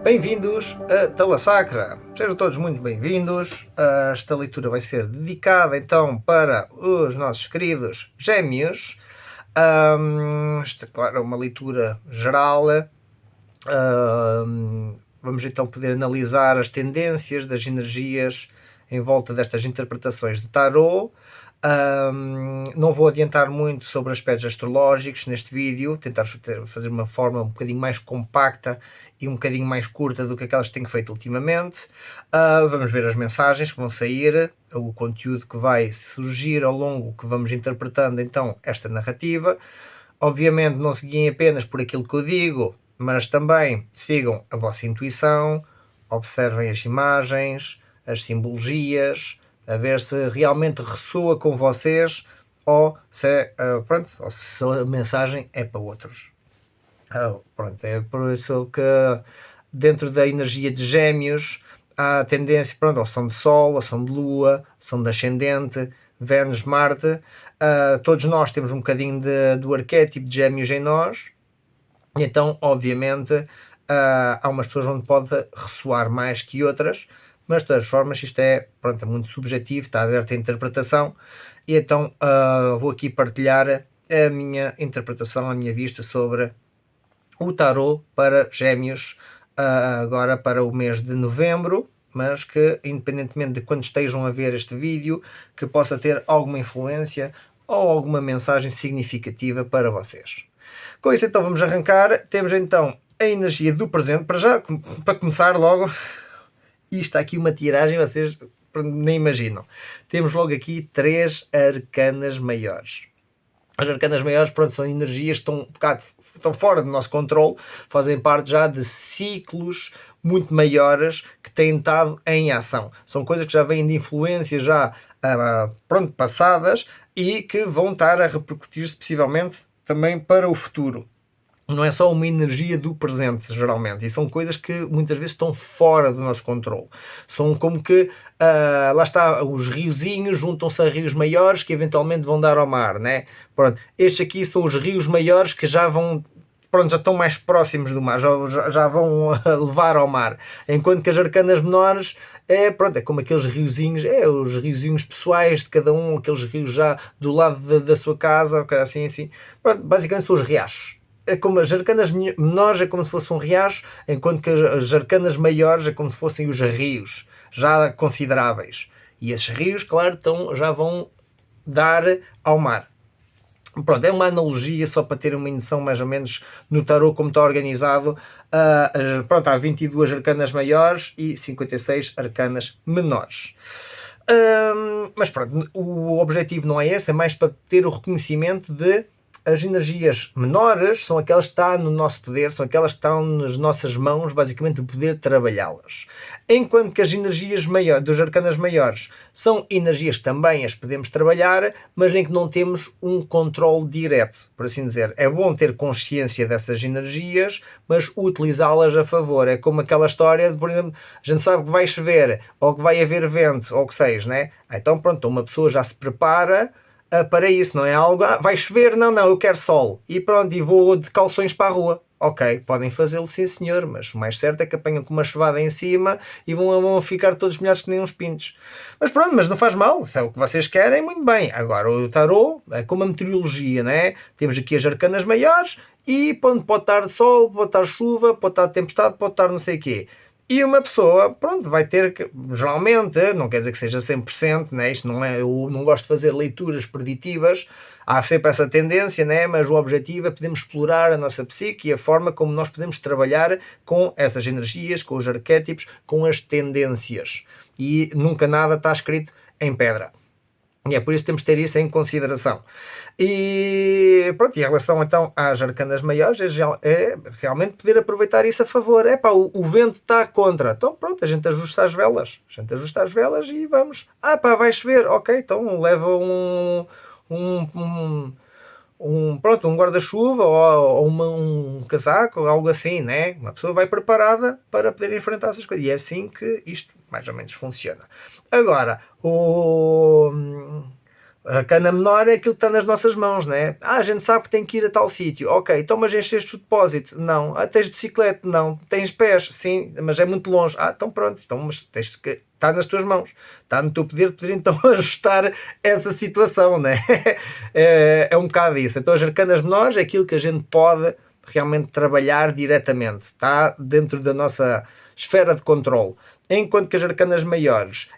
Bem-vindos a Tala Sacra, sejam todos muito bem-vindos. Esta leitura vai ser dedicada então para os nossos queridos gêmeos. Esta, claro, é uma leitura geral. Vamos então poder analisar as tendências das energias em volta destas interpretações de tarot. Não vou adiantar muito sobre aspectos astrológicos neste vídeo, tentar fazer uma forma um bocadinho mais compacta e um bocadinho mais curta do que aquelas que tenho feito ultimamente. Vamos ver as mensagens que vão sair, o conteúdo que vai surgir ao longo que vamos interpretando então esta narrativa. Obviamente não seguem apenas por aquilo que eu digo, mas também sigam a vossa intuição, observem as imagens, as simbologias, a ver se realmente ressoa com vocês ou se, ou se a mensagem é para outros. Pronto, é por isso que dentro da energia de gêmeos há a tendência, pronto, ou são de Sol, ou são de Lua, são de Ascendente, Vênus, Marte. Todos nós temos um bocadinho do arquétipo de gêmeos em nós, então obviamente há umas pessoas onde pode ressoar mais que outras, mas de todas as formas isto é, pronto, é muito subjetivo, está aberto à interpretação, e então vou aqui partilhar a minha interpretação, a minha vista sobre o tarot para gêmeos agora para o mês de novembro, mas que independentemente de quando estejam a ver este vídeo, que possa ter alguma influência ou alguma mensagem significativa para vocês. Com isso então vamos arrancar. Temos então a energia do presente, para começar logo, e está aqui uma tiragem, vocês nem imaginam. Temos logo aqui 3 arcanas maiores. As arcanas maiores, pronto, são energias que estão fora do nosso controle, fazem parte já de ciclos muito maiores que têm estado em ação. São coisas que já vêm de influências já passadas e que vão estar a repercutir-se possivelmente também para o futuro. Não é só uma energia do presente, geralmente, e são coisas que muitas vezes estão fora do nosso controle. São como que, lá está, os riozinhos juntam-se a rios maiores que eventualmente vão dar ao mar, né? Pronto, estes aqui são os rios maiores que já vão, pronto, já estão mais próximos do mar, já vão levar ao mar, enquanto que as arcanas menores é como aqueles riozinhos, os riozinhos pessoais de cada um, aqueles rios já do lado da sua casa, assim. Pronto, basicamente são os riachos. É como as arcanas menores é como se fosse um riacho, enquanto que as arcanas maiores é como se fossem os rios, já consideráveis. E esses rios, claro, já vão dar ao mar. Pronto, é uma analogia só para ter uma noção mais ou menos no tarot como está organizado. Pronto, há 22 arcanas maiores e 56 arcanas menores. Mas pronto, o objetivo não é esse, é mais para ter o reconhecimento de as energias menores são aquelas que estão no nosso poder, são aquelas que estão nas nossas mãos, basicamente, de poder trabalhá-las. Enquanto que as energias dos arcanas maiores são energias que também as podemos trabalhar, mas em que não temos um controle direto, por assim dizer. É bom ter consciência dessas energias, mas utilizá-las a favor. É como aquela história de, por exemplo, a gente sabe que vai chover, ou que vai haver vento, ou o que seja, né? Então pronto, uma pessoa já se prepara para isso, não é algo, vai chover, não, eu quero sol, e pronto, e vou de calções para a rua. Ok, podem fazê-lo sim senhor, mas o mais certo é que apanham com uma chuvada em cima e vão ficar todos molhados que nem uns pintos. Mas pronto, mas não faz mal, se é o que vocês querem, muito bem. Agora o tarot é como a meteorologia, né? Temos aqui as arcanas maiores e pode estar sol, pode estar chuva, pode estar tempestade, pode estar não sei o quê. E uma pessoa, pronto, vai ter que, geralmente, não quer dizer que seja 100%, né? Isto não é, eu não gosto de fazer leituras preditivas, há sempre essa tendência, né? Mas o objetivo é podermos explorar a nossa psique e a forma como nós podemos trabalhar com essas energias, com os arquétipos, com as tendências. E nunca nada está escrito em pedra. E é por isso que temos de ter isso em consideração. E pronto, e em relação então às arcanas maiores, é realmente poder aproveitar isso a favor. O vento está contra. Então pronto, a gente ajusta as velas. E vamos. Vai chover. Ok, então leva um guarda-chuva ou um casaco, algo assim, né? Uma pessoa vai preparada para poder enfrentar essas coisas. E é assim que isto mais ou menos funciona. Agora, A arcana menor é aquilo que está nas nossas mãos, né? A gente sabe que tem que ir a tal sítio. Ok, então mas encheste o depósito? Não. Tens bicicleta? Não. Tens pés? Sim, mas é muito longe. Então pronto, então, mas tens que... Está nas tuas mãos. Está no teu poder de poder então ajustar essa situação, né? É um bocado isso. Então as arcanas menores é aquilo que a gente pode realmente trabalhar diretamente. Está dentro da nossa esfera de controle. Enquanto que as arcanas maiores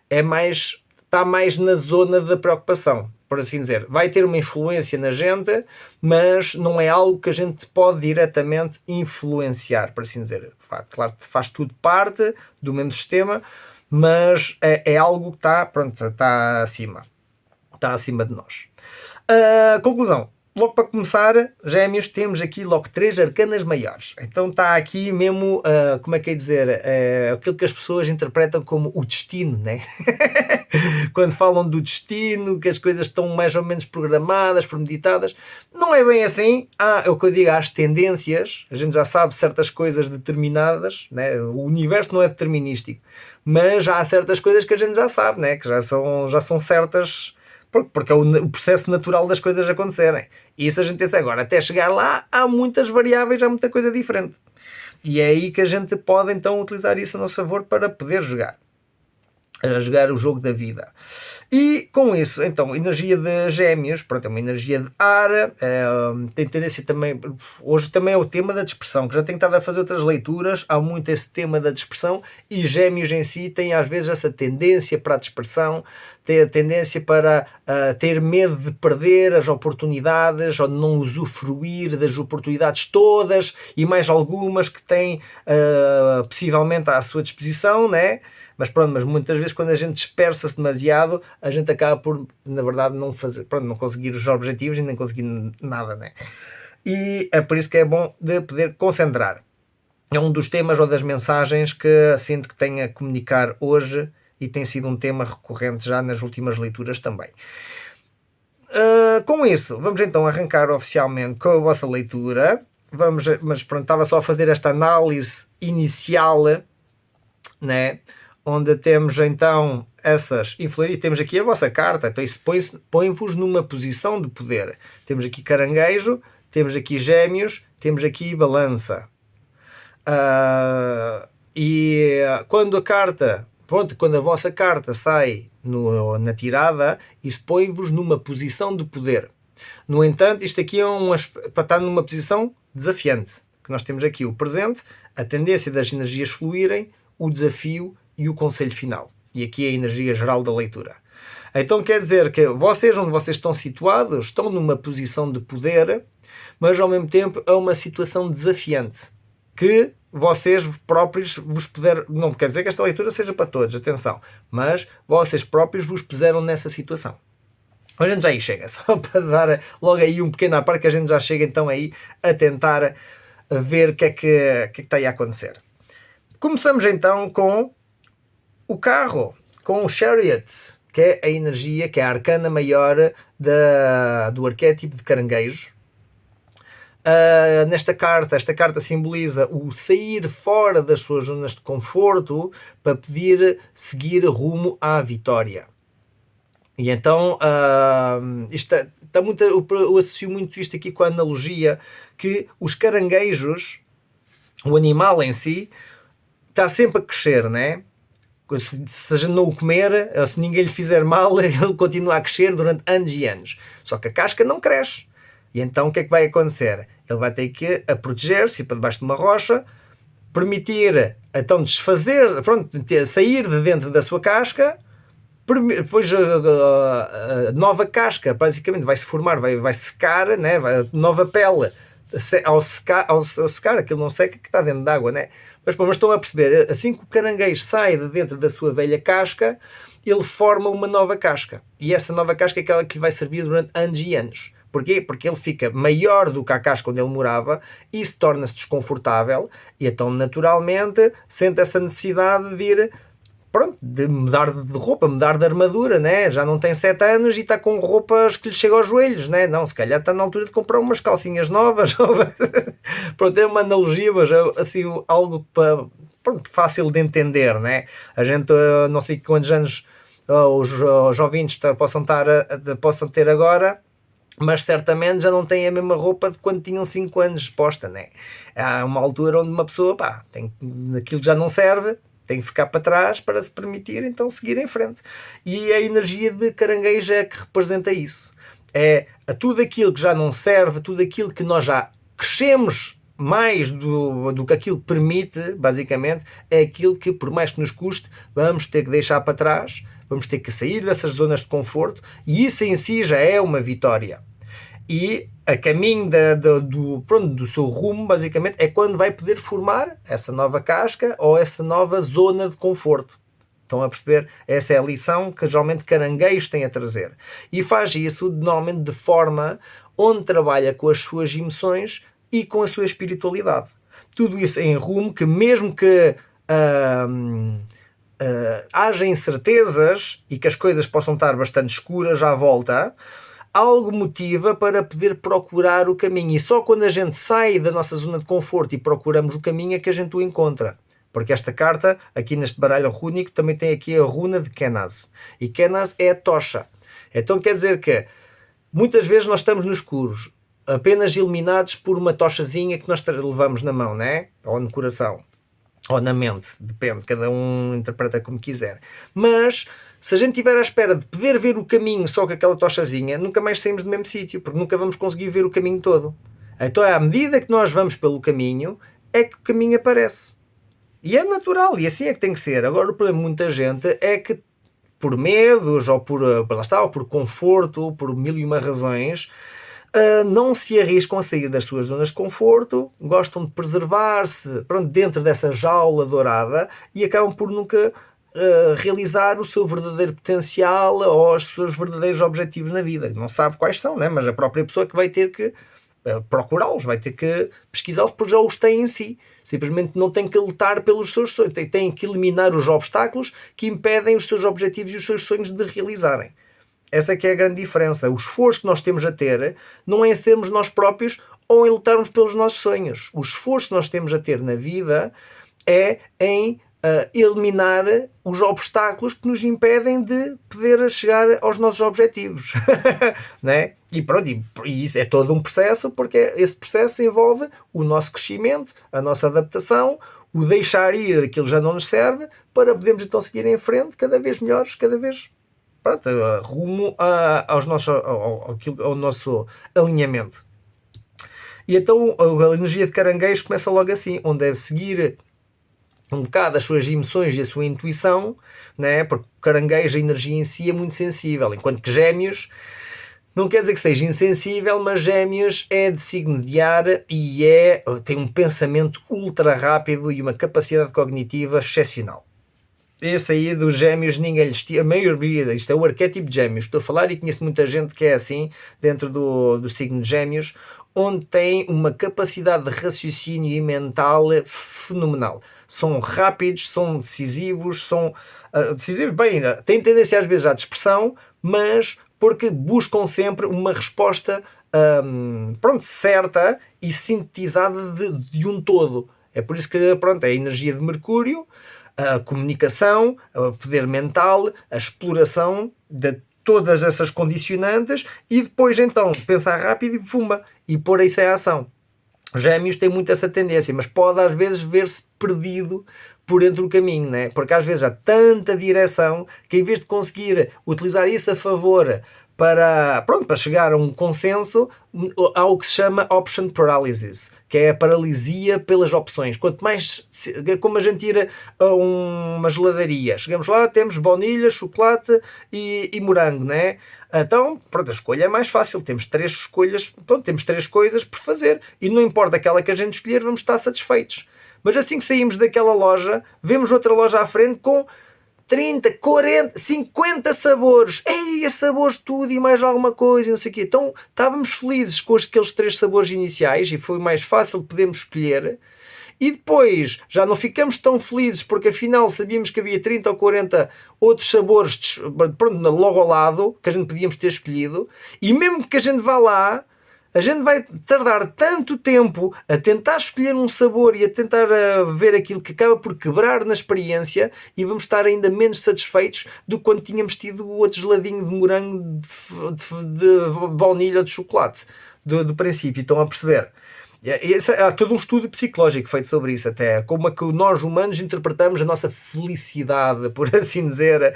está mais na zona da preocupação, por assim dizer. Vai ter uma influência na gente, mas não é algo que a gente pode diretamente influenciar, por assim dizer. Claro que faz tudo parte do mesmo sistema, mas é algo que está acima. Está acima de nós. Conclusão. Logo para começar, Gêmeos, temos aqui logo 3 arcanas maiores. Então está aqui mesmo, como é que é dizer, aquilo que as pessoas interpretam como o destino, né? Quando falam do destino, que as coisas estão mais ou menos programadas, premeditadas, não é bem assim. É o que eu digo, há as tendências, a gente já sabe certas coisas determinadas, né? O universo não é determinístico, mas há certas coisas que a gente já sabe, né? Que já são certas... Porque é o processo natural das coisas acontecerem. E isso a gente pensa agora, até chegar lá, há muitas variáveis, há muita coisa diferente. E é aí que a gente pode então utilizar isso a nosso favor para poder jogar o jogo da vida. E com isso, então, energia de Gêmeos, pronto, é uma energia de ar, tem tendência também, hoje também é o tema da dispersão, que já tenho estado a fazer outras leituras, há muito esse tema da dispersão, e Gêmeos em si tem às vezes essa tendência para a dispersão, tem a tendência para ter medo de perder as oportunidades, ou de não usufruir das oportunidades todas, e mais algumas que tem possivelmente à sua disposição, né? Mas pronto, mas muitas vezes quando a gente dispersa-se demasiado, a gente acaba por, na verdade, não conseguir os objetivos e nem conseguir nada, né? E é por isso que é bom de poder concentrar. É um dos temas ou das mensagens que sinto que tenho a comunicar hoje e tem sido um tema recorrente já nas últimas leituras também. Com isso, vamos então arrancar oficialmente com a vossa leitura. Mas pronto, estava só a fazer esta análise inicial, né? Onde temos então essas influências, e temos aqui a vossa carta, então isso põe-vos numa posição de poder. Temos aqui caranguejo, temos aqui gêmeos, temos aqui balança. E quando a vossa carta sai na tirada, isso põe-vos numa posição de poder. No entanto, isto aqui é para estar numa posição desafiante, que nós temos aqui o presente, a tendência das energias fluírem, o desafio e o conselho final. E aqui é a energia geral da leitura. Então quer dizer que vocês, onde vocês estão situados, estão numa posição de poder, mas ao mesmo tempo é uma situação desafiante, que vocês próprios vos puderam... Não quer dizer que esta leitura seja para todos, atenção, mas vocês próprios vos puseram nessa situação. A gente já aí chega, só para dar logo aí um pequeno à parte, que a gente já chega então aí a tentar ver o que é que está aí a acontecer. Começamos então com o carro, com o Chariot, que é a energia, que é a arcana maior do arquétipo de caranguejo. Esta carta simboliza o sair fora das suas zonas de conforto para poder seguir rumo à vitória. E então, eu associo muito isto aqui com a analogia que os caranguejos, o animal em si, está sempre a crescer, né? Se a gente não o comer, se ninguém lhe fizer mal, ele continua a crescer durante anos e anos. Só que a casca não cresce. E então o que é que vai acontecer? Ele vai ter que proteger-se para debaixo de uma rocha, permitir então desfazer, sair de dentro da sua casca. Depois a nova casca basicamente vai se formar, vai secar, né? Nova pele. Ao secar, aquilo não seca, que está dentro de água, né? Mas estão a perceber, assim que o caranguejo sai de dentro da sua velha casca, ele forma uma nova casca. E essa nova casca é aquela que lhe vai servir durante anos e anos. Porquê? Porque ele fica maior do que a casca onde ele morava e se torna-se desconfortável, e então naturalmente sente essa necessidade de ir, de mudar de roupa, mudar de armadura, né? Já não tem 7 anos e está com roupas que lhe chegam aos joelhos, né? Não, se calhar está na altura de comprar umas calcinhas novas. Pronto, é uma analogia, mas é assim, algo fácil de entender, né? A gente, não sei quantos anos os ouvintes possam ter agora, mas certamente já não têm a mesma roupa de quando tinham 5 anos posta, né? Há uma altura onde uma pessoa, aquilo já não serve, tem que ficar para trás para se permitir então seguir em frente. E a energia de caranguejo é que representa isso. É a tudo aquilo que já não serve, tudo aquilo que nós já crescemos mais do que aquilo permite, basicamente, é aquilo que, por mais que nos custe, vamos ter que deixar para trás, vamos ter que sair dessas zonas de conforto, e isso em si já é uma vitória. E a caminho do seu rumo, basicamente, é quando vai poder formar essa nova casca ou essa nova zona de conforto. Estão a perceber? Essa é a lição que geralmente caranguejos têm a trazer. E faz isso normalmente de forma onde trabalha com as suas emoções e com a sua espiritualidade. Tudo isso em rumo que, mesmo que haja incertezas e que as coisas possam estar bastante escuras à volta, algo motiva para poder procurar o caminho. E só quando a gente sai da nossa zona de conforto e procuramos o caminho é que a gente o encontra. Porque esta carta, aqui neste baralho rúnico, também tem aqui a runa de Kenaz. E Kenaz é a tocha. Então quer dizer que muitas vezes nós estamos no escuro, apenas iluminados por uma tochazinha que nós levamos na mão, né? Ou no coração, ou na mente, depende, cada um interpreta como quiser. Mas se a gente estiver à espera de poder ver o caminho só com aquela tochazinha, nunca mais saímos do mesmo sítio, porque nunca vamos conseguir ver o caminho todo. Então à medida que nós vamos pelo caminho, é que o caminho aparece. E é natural, e assim é que tem que ser. Agora o problema de muita gente é que por medos, ou por conforto, ou por mil e uma razões, não se arriscam a sair das suas zonas de conforto, gostam de preservar-se dentro dessa jaula dourada e acabam por nunca realizar o seu verdadeiro potencial ou os seus verdadeiros objetivos na vida. Não sabe quais são, né? Mas a própria pessoa que vai ter que procurá-los, vai ter que pesquisá-los, porque já os tem em si. Simplesmente não tem que lutar pelos seus sonhos, tem que eliminar os obstáculos que impedem os seus objetivos e os seus sonhos de realizarem. Essa é que é a grande diferença. O esforço que nós temos a ter não é em sermos nós próprios ou em lutarmos pelos nossos sonhos. O esforço que nós temos a ter na vida é em eliminar os obstáculos que nos impedem de poder chegar aos nossos objetivos. Né? E pronto, e isso é todo um processo, porque esse processo envolve o nosso crescimento, a nossa adaptação, o deixar ir aquilo que já não nos serve, para podermos então seguir em frente cada vez melhores, cada vez rumo ao nosso alinhamento. E então a energia de caranguejo começa logo assim, onde deve seguir um bocado as suas emoções e a sua intuição, né? Porque o caranguejo, a energia em si é muito sensível, enquanto que Gêmeos não quer dizer que seja insensível, mas Gêmeos é de signo de ar e tem um pensamento ultra rápido e uma capacidade cognitiva excepcional. Esse aí dos Gêmeos ninguém lhes tira, a maioria, isto é o arquétipo de Gêmeos, estou a falar, e conheço muita gente que é assim dentro do signo de Gêmeos, onde tem uma capacidade de raciocínio e mental fenomenal. São rápidos, são decisivos, têm tendência às vezes à dispersão, mas porque buscam sempre uma resposta certa e sintetizada de um todo. É por isso que é a energia de Mercúrio, a comunicação, o poder mental, a exploração de todas essas condicionantes e depois então pensar rápido e pôr isso em ação. Gêmeos tem muito essa tendência, mas pode às vezes ver-se perdido por entre o caminho, né? Porque às vezes há tanta direção que em vez de conseguir utilizar isso a favor para chegar a um consenso, há o que se chama option paralysis, que é a paralisia pelas opções. Quanto mais, como a gente ir a uma geladaria, chegamos lá, temos baunilha, chocolate e morango, né? Então, a escolha é mais fácil, temos 3 escolhas, temos 3 coisas por fazer, e não importa aquela que a gente escolher, vamos estar satisfeitos. Mas assim que saímos daquela loja, vemos outra loja à frente com 30, 40, 50 sabores. Ei, sabores tudo e mais alguma coisa, não sei o quê. Então estávamos felizes com aqueles 3 sabores iniciais e foi mais fácil de podermos escolher. E depois já não ficamos tão felizes porque afinal sabíamos que havia 30 ou 40 outros sabores logo ao lado que a gente podíamos ter escolhido. E mesmo que a gente vá lá, a gente vai tardar tanto tempo a tentar escolher um sabor e a tentar ver aquilo que acaba por quebrar na experiência, e vamos estar ainda menos satisfeitos do que quando tínhamos tido o outro geladinho de morango, de baunilha ou de chocolate do princípio. Estão a perceber? Há todo um estudo psicológico feito sobre isso, até como é que nós humanos interpretamos a nossa felicidade, por assim dizer,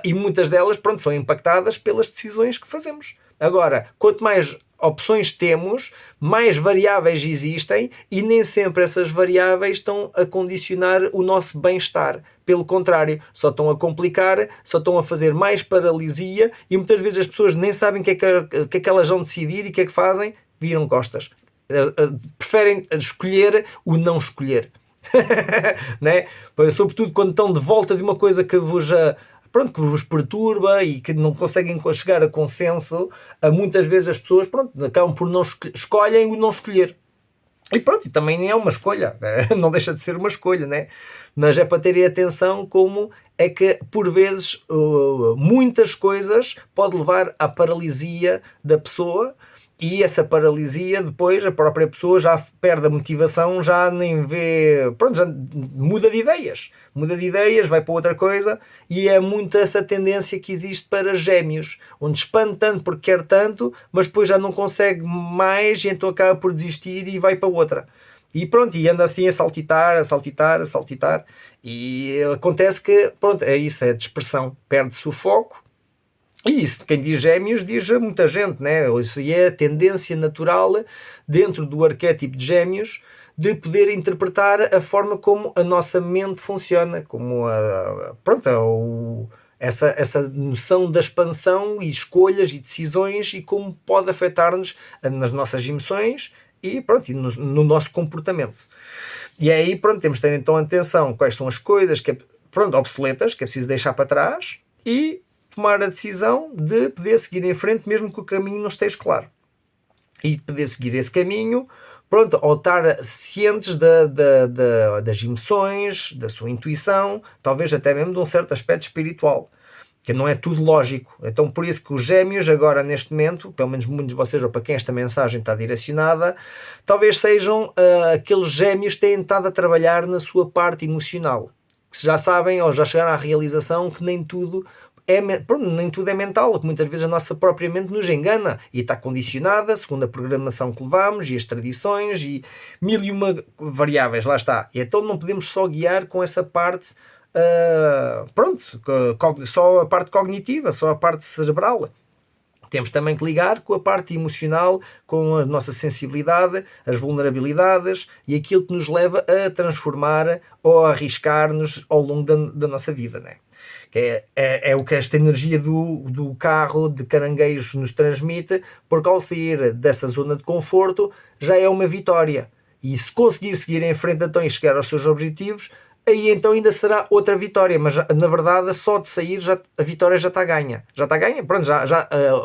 e muitas delas, pronto, são impactadas pelas decisões que fazemos. Agora, quanto mais opções temos, mais variáveis existem, e nem sempre essas variáveis estão a condicionar o nosso bem-estar. Pelo contrário, só estão a complicar, só estão a fazer mais paralisia, e muitas vezes as pessoas nem sabem o que é que elas vão decidir, e o que é que fazem? Viram costas. Preferem escolher o não escolher. Né? Sobretudo quando estão de volta de uma coisa que que vos perturba e que não conseguem chegar a consenso. Muitas vezes as pessoas, acabam por não escolhem o não escolher. E pronto, e também é uma escolha, não deixa de ser uma escolha, né? Mas é para terem atenção como é que, por vezes, muitas coisas pode levar à paralisia da pessoa, e essa paralisia depois a própria pessoa já perde a motivação, já nem vê, já muda de ideias, vai para outra coisa, e é muito essa tendência que existe para gêmeos, onde expande tanto porque quer tanto, mas depois já não consegue mais, e então acaba por desistir e vai para outra. E pronto, e anda assim a saltitar, e acontece que, é isso, é a dispersão, perde-se o foco. E isso, quem diz gêmeos, diz a muita gente, né? Isso é a tendência natural dentro do arquétipo de gêmeos, de poder interpretar a forma como a nossa mente funciona, como essa noção da expansão e escolhas e decisões, e como pode afetar-nos nas nossas emoções e no nosso comportamento. E aí, temos de ter então atenção quais são as coisas que obsoletas, que é preciso deixar para trás, e tomar a decisão de poder seguir em frente mesmo que o caminho não esteja claro, e de poder seguir esse caminho, ao estar cientes das emoções, da sua intuição, talvez até mesmo de um certo aspecto espiritual, que não é tudo lógico. Então, por isso que os gêmeos agora, neste momento, pelo menos muitos de vocês, ou para quem esta mensagem está direcionada, talvez sejam aqueles gêmeos que têm estado a trabalhar na sua parte emocional, que já sabem ou já chegaram à realização que nem tudo é mental, que muitas vezes a nossa própria mente nos engana e está condicionada segundo a programação que levamos e as tradições e mil e uma variáveis, lá está. E então não podemos só guiar com essa parte, só a parte cognitiva, só a parte cerebral. Temos também que ligar com a parte emocional, com a nossa sensibilidade, as vulnerabilidades e aquilo que nos leva a transformar ou a arriscar-nos ao longo da nossa vida, né? É o que esta energia do carro de caranguejos nos transmite, porque ao sair dessa zona de conforto já é uma vitória. E se conseguir seguir em frente então e chegar aos seus objetivos, aí então ainda será outra vitória, mas na verdade só de sair a vitória já está ganha.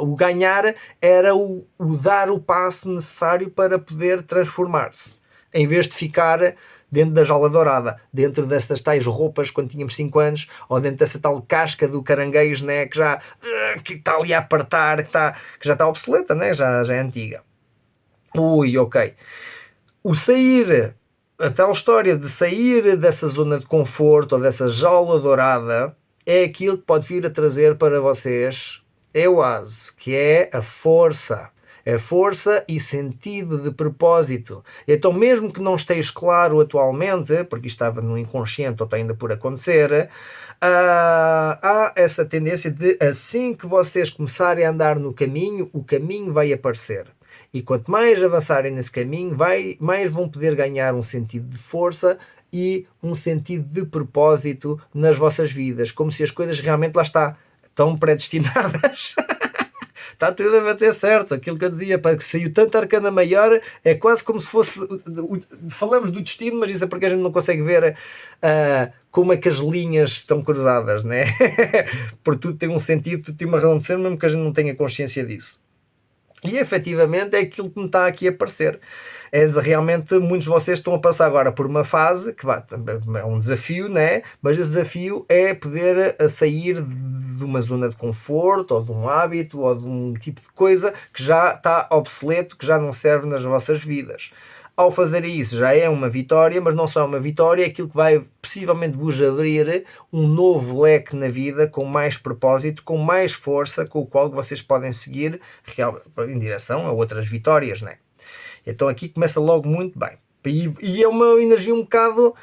O ganhar era o dar o passo necessário para poder transformar-se, em vez de ficar dentro da jaula dourada, dentro destas tais roupas quando tínhamos 5 anos, ou dentro dessa tal casca do caranguejo, né, que está ali a apertar, que já está obsoleta, né, já é antiga. Ok. A tal história de sair dessa zona de conforto ou dessa jaula dourada é aquilo que pode vir a trazer para vocês oase, que é a força. É força e sentido de propósito. Então, mesmo que não esteja claro atualmente, porque isto estava no inconsciente ou está ainda por acontecer, há essa tendência de, assim que vocês começarem a andar no caminho, o caminho vai aparecer. E quanto mais avançarem nesse caminho, mais vão poder ganhar um sentido de força e um sentido de propósito nas vossas vidas, como se as coisas realmente, lá está, estão predestinadas. Está tudo a bater certo. Aquilo que eu dizia, para que saiu tanto arcana maior, é quase como se fosse, falamos do destino, mas isso é porque a gente não consegue ver como é que as linhas estão cruzadas, né? Porque tudo tem um sentido, tudo tem uma razão de ser, mesmo que a gente não tenha consciência disso. E efetivamente é aquilo que me está aqui a parecer. Realmente muitos de vocês estão a passar agora por uma fase que é um desafio, né? Mas esse desafio é poder sair de uma zona de conforto, ou de um hábito, ou de um tipo de coisa que já está obsoleto, que já não serve nas vossas vidas. Ao fazer isso já é uma vitória, mas não só é uma vitória, é aquilo que vai possivelmente vos abrir um novo leque na vida, com mais propósito, com mais força, com o qual vocês podem seguir em direção a outras vitórias, né? Então aqui começa logo muito bem. E é uma energia um bocado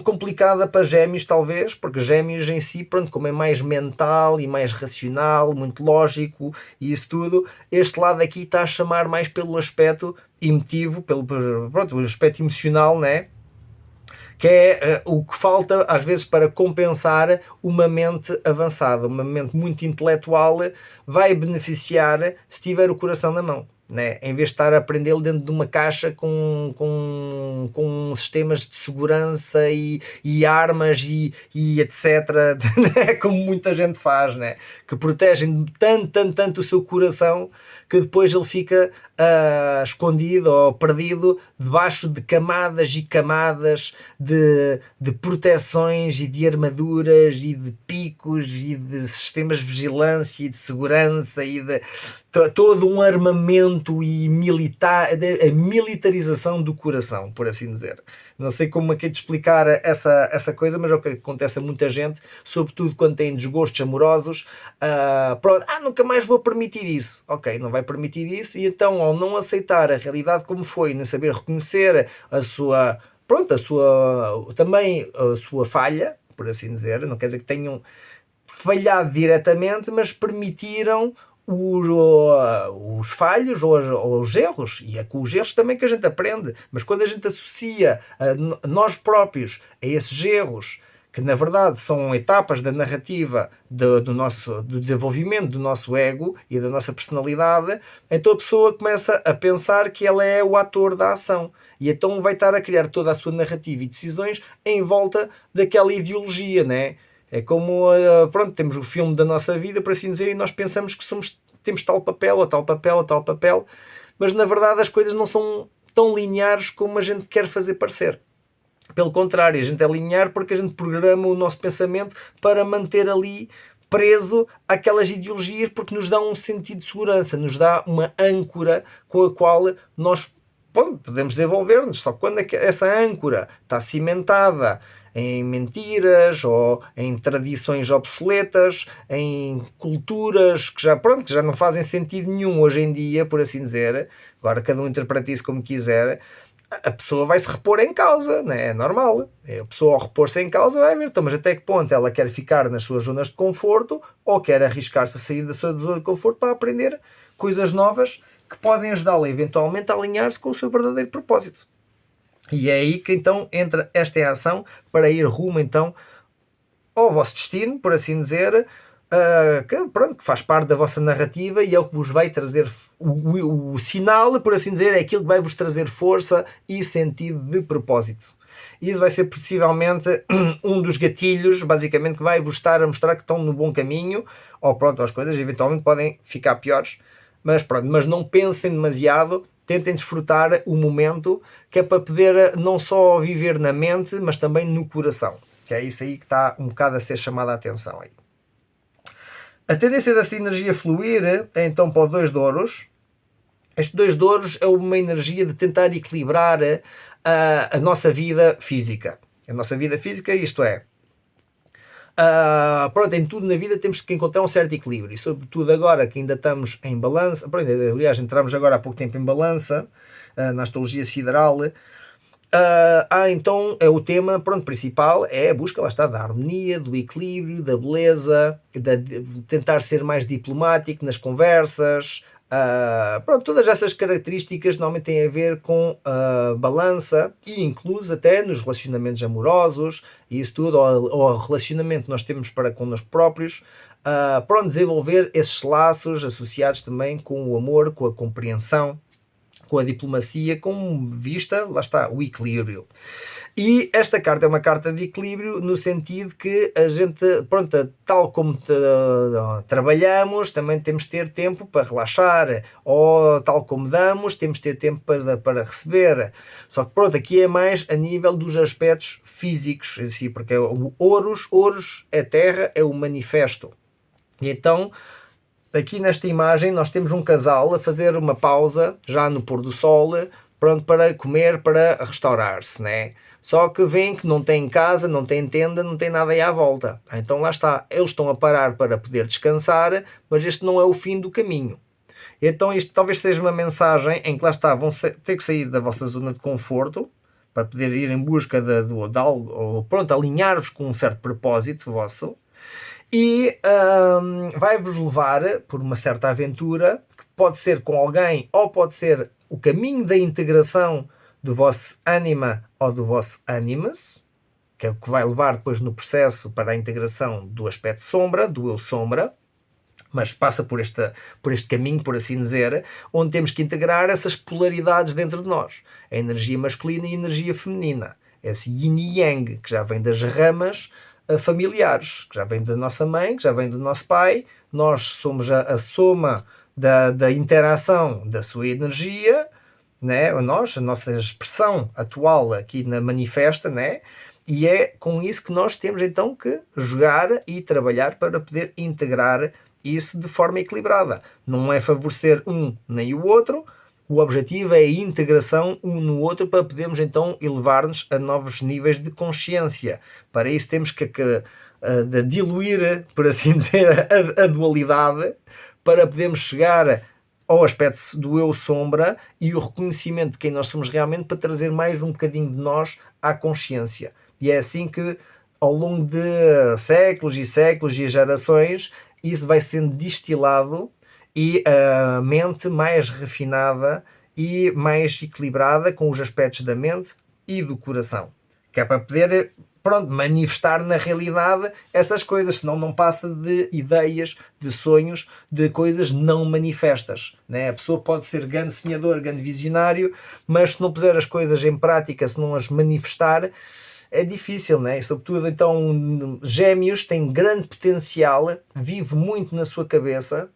complicada para Gêmeos, talvez, porque Gêmeos em si, pronto, como é mais mental e mais racional, muito lógico e isso tudo, este lado aqui está a chamar mais pelo aspecto emotivo, pronto, o aspecto emocional, né? Que é o que falta às vezes para compensar uma mente avançada, uma mente muito intelectual vai beneficiar se tiver o coração na mão. Né? Em vez de estar a aprendê-lo dentro de uma caixa com sistemas de segurança e armas e etc, né? Como muita gente faz, né? Que protegem tanto o seu coração que depois ele fica escondido ou perdido debaixo de camadas e camadas de proteções e de armaduras e de picos e de sistemas de vigilância e de segurança e de todo um armamento e a militarização do coração, por assim dizer. Não sei como é que é de explicar essa coisa, mas é o que acontece a muita gente, sobretudo quando tem desgostos amorosos. Pronto, nunca mais vou permitir isso. Ok, não vai permitir isso, e então ao não aceitar a realidade como foi, nem saber reconhecer também a sua falha, por assim dizer, não quer dizer que tenham falhado diretamente, mas permitiram os falhos ou os erros, e é com os erros também que a gente aprende, mas quando a gente associa a nós próprios a esses erros, que na verdade são etapas da narrativa do desenvolvimento do nosso ego e da nossa personalidade, então a pessoa começa a pensar que ela é o ator da ação, e então vai estar a criar toda a sua narrativa e decisões em volta daquela ideologia, né? É como, pronto, temos o filme da nossa vida, por assim dizer, e nós pensamos que temos tal papel, ou tal papel, ou tal papel, mas na verdade as coisas não são tão lineares como a gente quer fazer parecer. Pelo contrário, a gente é linear porque a gente programa o nosso pensamento para manter ali preso àquelas ideologias, porque nos dá um sentido de segurança, nos dá uma âncora com a qual nós podemos desenvolver-nos. Só que quando essa âncora está cimentada em mentiras ou em tradições obsoletas, em culturas que já não fazem sentido nenhum hoje em dia, por assim dizer, agora cada um interpreta isso como quiser, a pessoa vai se repor em causa, né? É normal. A pessoa ao repor-se em causa vai ver, então, mas até que ponto ela quer ficar nas suas zonas de conforto ou quer arriscar-se a sair da sua zona de conforto para aprender coisas novas que podem ajudá-la eventualmente a alinhar-se com o seu verdadeiro propósito. E é aí que então entra esta em ação para ir rumo então ao vosso destino, por assim dizer, que faz parte da vossa narrativa e é o que vos vai trazer o sinal, por assim dizer, é aquilo que vai vos trazer força e sentido de propósito. Isso vai ser possivelmente um dos gatilhos, basicamente, que vai vos estar a mostrar que estão no bom caminho, ou pronto, as coisas eventualmente podem ficar piores, mas não pensem demasiado, tentem desfrutar o momento, que é para poder não só viver na mente, mas também no coração, que é isso aí que está um bocado a ser chamada a atenção aí. A tendência dessa energia fluir é então para o 2 de ouros. Este 2 de ouros é uma energia de tentar equilibrar a nossa vida física. A nossa vida física, isto é, em tudo na vida temos que encontrar um certo equilíbrio, e sobretudo agora que ainda estamos em balança, aliás entramos agora há pouco tempo em balança, na astrologia sideral, então o tema principal é a busca, lá está, da harmonia, do equilíbrio, da beleza, de tentar ser mais diplomático nas conversas, todas essas características normalmente têm a ver com balança e incluso até nos relacionamentos amorosos e isso tudo, ou o relacionamento que nós temos para connosco próprios, para desenvolver esses laços associados também com o amor, com a compreensão, com a diplomacia, com vista, lá está, o equilíbrio. E esta carta é uma carta de equilíbrio no sentido que a gente, pronto, tal como trabalhamos, também temos de ter tempo para relaxar, ou tal como damos, temos de ter tempo para receber. Só que pronto, aqui é mais a nível dos aspectos físicos em si, porque o Ouros é terra, é o manifesto. E então, aqui nesta imagem, nós temos um casal a fazer uma pausa, já no pôr do sol, pronto para comer, para restaurar-se, né? Só que vêem que não tem casa, não tem tenda, não tem nada aí à volta. Então lá está, eles estão a parar para poder descansar, mas este não é o fim do caminho. Então isto talvez seja uma mensagem em que lá está, vão ter que sair da vossa zona de conforto, para poder ir em busca de algo, ou pronto, alinhar-vos com um certo propósito vosso, e vai-vos levar por uma certa aventura, que pode ser com alguém, ou pode ser o caminho da integração do vosso anima ou do vosso animus, que é o que vai levar depois no processo para a integração do aspecto sombra, do eu sombra, mas passa por este caminho, por assim dizer, onde temos que integrar essas polaridades dentro de nós, a energia masculina e a energia feminina, esse yin e yang, que já vem das ramas familiares, que já vem da nossa mãe, que já vem do nosso pai. Nós somos a soma da interação da sua energia, né? A nossa expressão atual aqui na manifesta, né? E é com isso que nós temos então que jogar e trabalhar para poder integrar isso de forma equilibrada. Não é favorecer um nem o outro, o objetivo é a integração um no outro para podermos então elevar-nos a novos níveis de consciência. Para isso temos que diluir, por assim dizer, a dualidade, para podermos chegar ao aspecto do eu sombra e o reconhecimento de quem nós somos realmente, para trazer mais um bocadinho de nós à consciência. E é assim que, ao longo de séculos e séculos e gerações, isso vai sendo destilado e a mente mais refinada e mais equilibrada com os aspectos da mente e do coração, que é para poder, pronto, manifestar na realidade essas coisas, senão não passa de ideias, de sonhos, de coisas não manifestas, né? A pessoa pode ser grande sonhador, grande visionário, mas se não puser as coisas em prática, se não as manifestar, é difícil, né? E sobretudo então Gêmeos tem grande potencial, vive muito na sua cabeça,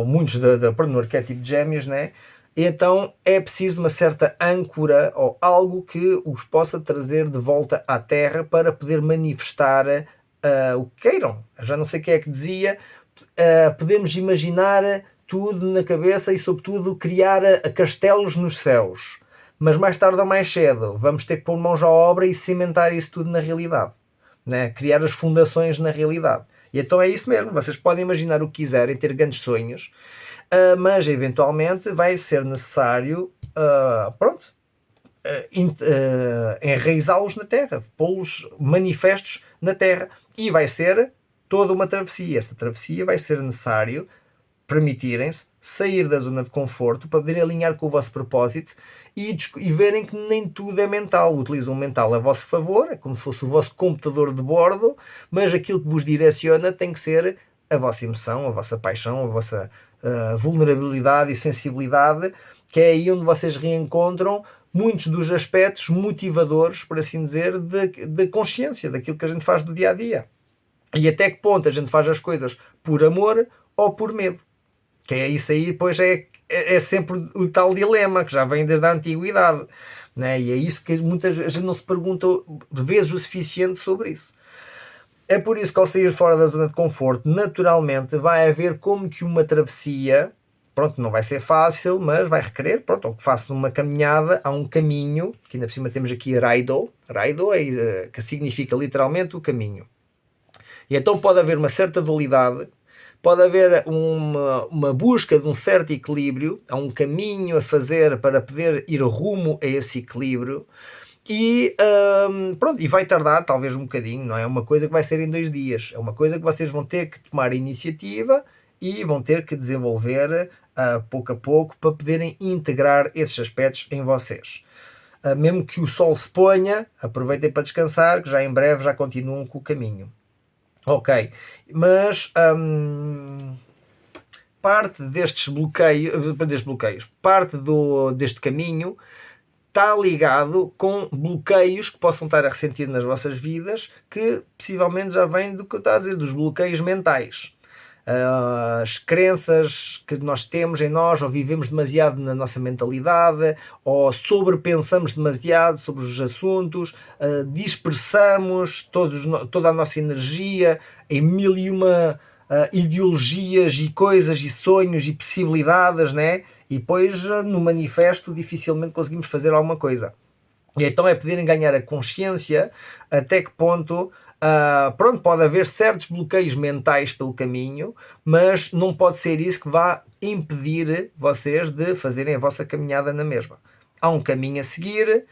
muitos no arquétipo de Gêmeos, né? E então é preciso uma certa âncora ou algo que os possa trazer de volta à Terra para poder manifestar o que queiram. Eu já não sei quem é que dizia, podemos imaginar tudo na cabeça e sobretudo criar castelos nos céus, mas mais tarde ou mais cedo vamos ter que pôr mãos à obra e cimentar isso tudo na realidade, né? Criar as fundações na realidade. E então é isso mesmo, vocês podem imaginar o que quiserem, ter grandes sonhos, mas eventualmente vai ser necessário enraizá-los na Terra, pô-los manifestos na Terra, e vai ser toda uma travessia. Essa travessia vai ser necessário permitirem-se sair da zona de conforto para poderem alinhar com o vosso propósito e verem que nem tudo é mental. Utilizam o mental a vosso favor, é como se fosse o vosso computador de bordo, mas aquilo que vos direciona tem que ser a vossa emoção, a vossa paixão, a vossa vulnerabilidade e sensibilidade, que é aí onde vocês reencontram muitos dos aspectos motivadores, por assim dizer, de consciência, daquilo que a gente faz do dia a dia. E até que ponto a gente faz as coisas por amor ou por medo. Que é isso aí, depois é sempre o tal dilema que já vem desde a antiguidade, né? E é isso que muitas vezes não se pergunta vezes o suficiente sobre isso. É por isso que ao sair fora da zona de conforto, naturalmente vai haver como que uma travessia. Pronto, não vai ser fácil, mas vai requerer, pronto, ao que faço numa caminhada, há um caminho, que ainda por cima temos aqui Raido, que significa literalmente o caminho. E então pode haver uma certa dualidade, pode haver uma busca de um certo equilíbrio, há um caminho a fazer para poder ir rumo a esse equilíbrio, e pronto, e vai tardar talvez um bocadinho, não é uma coisa que vai ser em 2 dias, é uma coisa que vocês vão ter que tomar iniciativa e vão ter que desenvolver pouco a pouco para poderem integrar esses aspectos em vocês. Mesmo que o sol se ponha, aproveitem para descansar, que já em breve já continuam com o caminho. Ok, mas parte destes bloqueios, parte deste caminho está ligado com bloqueios que possam estar a ressentir nas vossas vidas, que possivelmente já vêm do que eu estava a dizer, dos bloqueios mentais. As crenças que nós temos em nós, ou vivemos demasiado na nossa mentalidade, ou sobrepensamos demasiado sobre os assuntos, dispersamos toda a nossa energia em mil e uma ideologias e coisas e sonhos e possibilidades, né? E depois no manifesto dificilmente conseguimos fazer alguma coisa. E então é poderem ganhar a consciência até que ponto, pronto, pode haver certos bloqueios mentais pelo caminho, mas não pode ser isso que vá impedir vocês de fazerem a vossa caminhada na mesma. Há um caminho a seguir,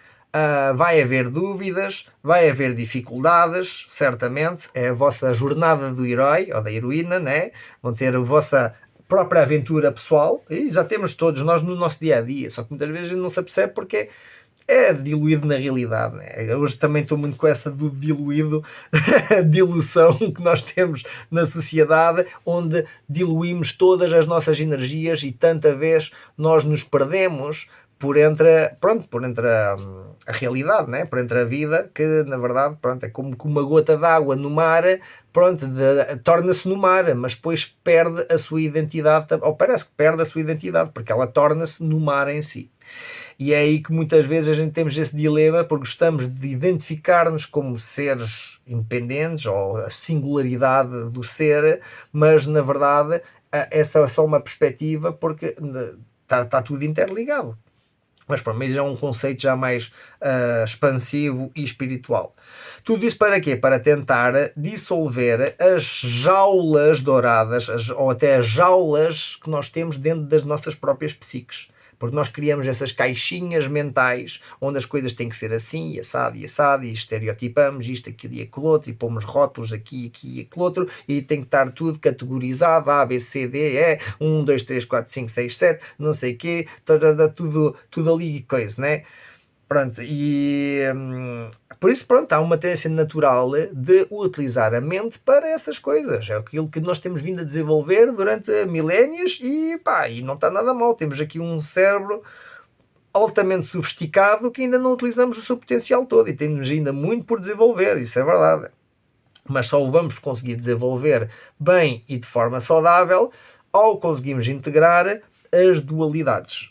vai haver dúvidas, vai haver dificuldades, certamente, é a vossa jornada do herói ou da heroína, né? Vão ter a vossa própria aventura pessoal, e já temos todos nós no nosso dia-a-dia, só que muitas vezes a gente não se apercebe porque é diluído na realidade, né? Hoje também estou muito com essa do diluído, diluição que nós temos na sociedade, onde diluímos todas as nossas energias e tanta vez nós nos perdemos por entre a realidade, né? Por entre a vida, que na verdade, pronto, é como uma gota d'água no mar, pronto, torna-se no mar, mas depois perde a sua identidade, ou parece que perde a sua identidade, porque ela torna-se no mar em si. E é aí que muitas vezes a gente temos esse dilema, porque gostamos de identificar-nos como seres independentes, ou a singularidade do ser, mas na verdade essa é só uma perspectiva, porque está tudo interligado. Mas para mim já é um conceito já mais expansivo e espiritual. Tudo isso para quê? Para tentar dissolver as jaulas douradas, ou até as jaulas que nós temos dentro das nossas próprias psiques. Porque nós criamos essas caixinhas mentais onde as coisas têm que ser assim, e assado, e estereotipamos isto, aquilo e aquilo outro, e pomos rótulos aqui e aquilo outro, e tem que estar tudo categorizado, A, B, C, D, E, 1, 2, 3, 4, 5, 6, 7, não sei o quê, tudo ali e coisa, né? Pronto, e por isso, pronto, há uma tendência natural de utilizar a mente para essas coisas. É aquilo que nós temos vindo a desenvolver durante milénios e não está nada mal. Temos aqui um cérebro altamente sofisticado que ainda não utilizamos o seu potencial todo e temos ainda muito por desenvolver, isso é verdade. Mas só o vamos conseguir desenvolver bem e de forma saudável ao conseguirmos integrar as dualidades.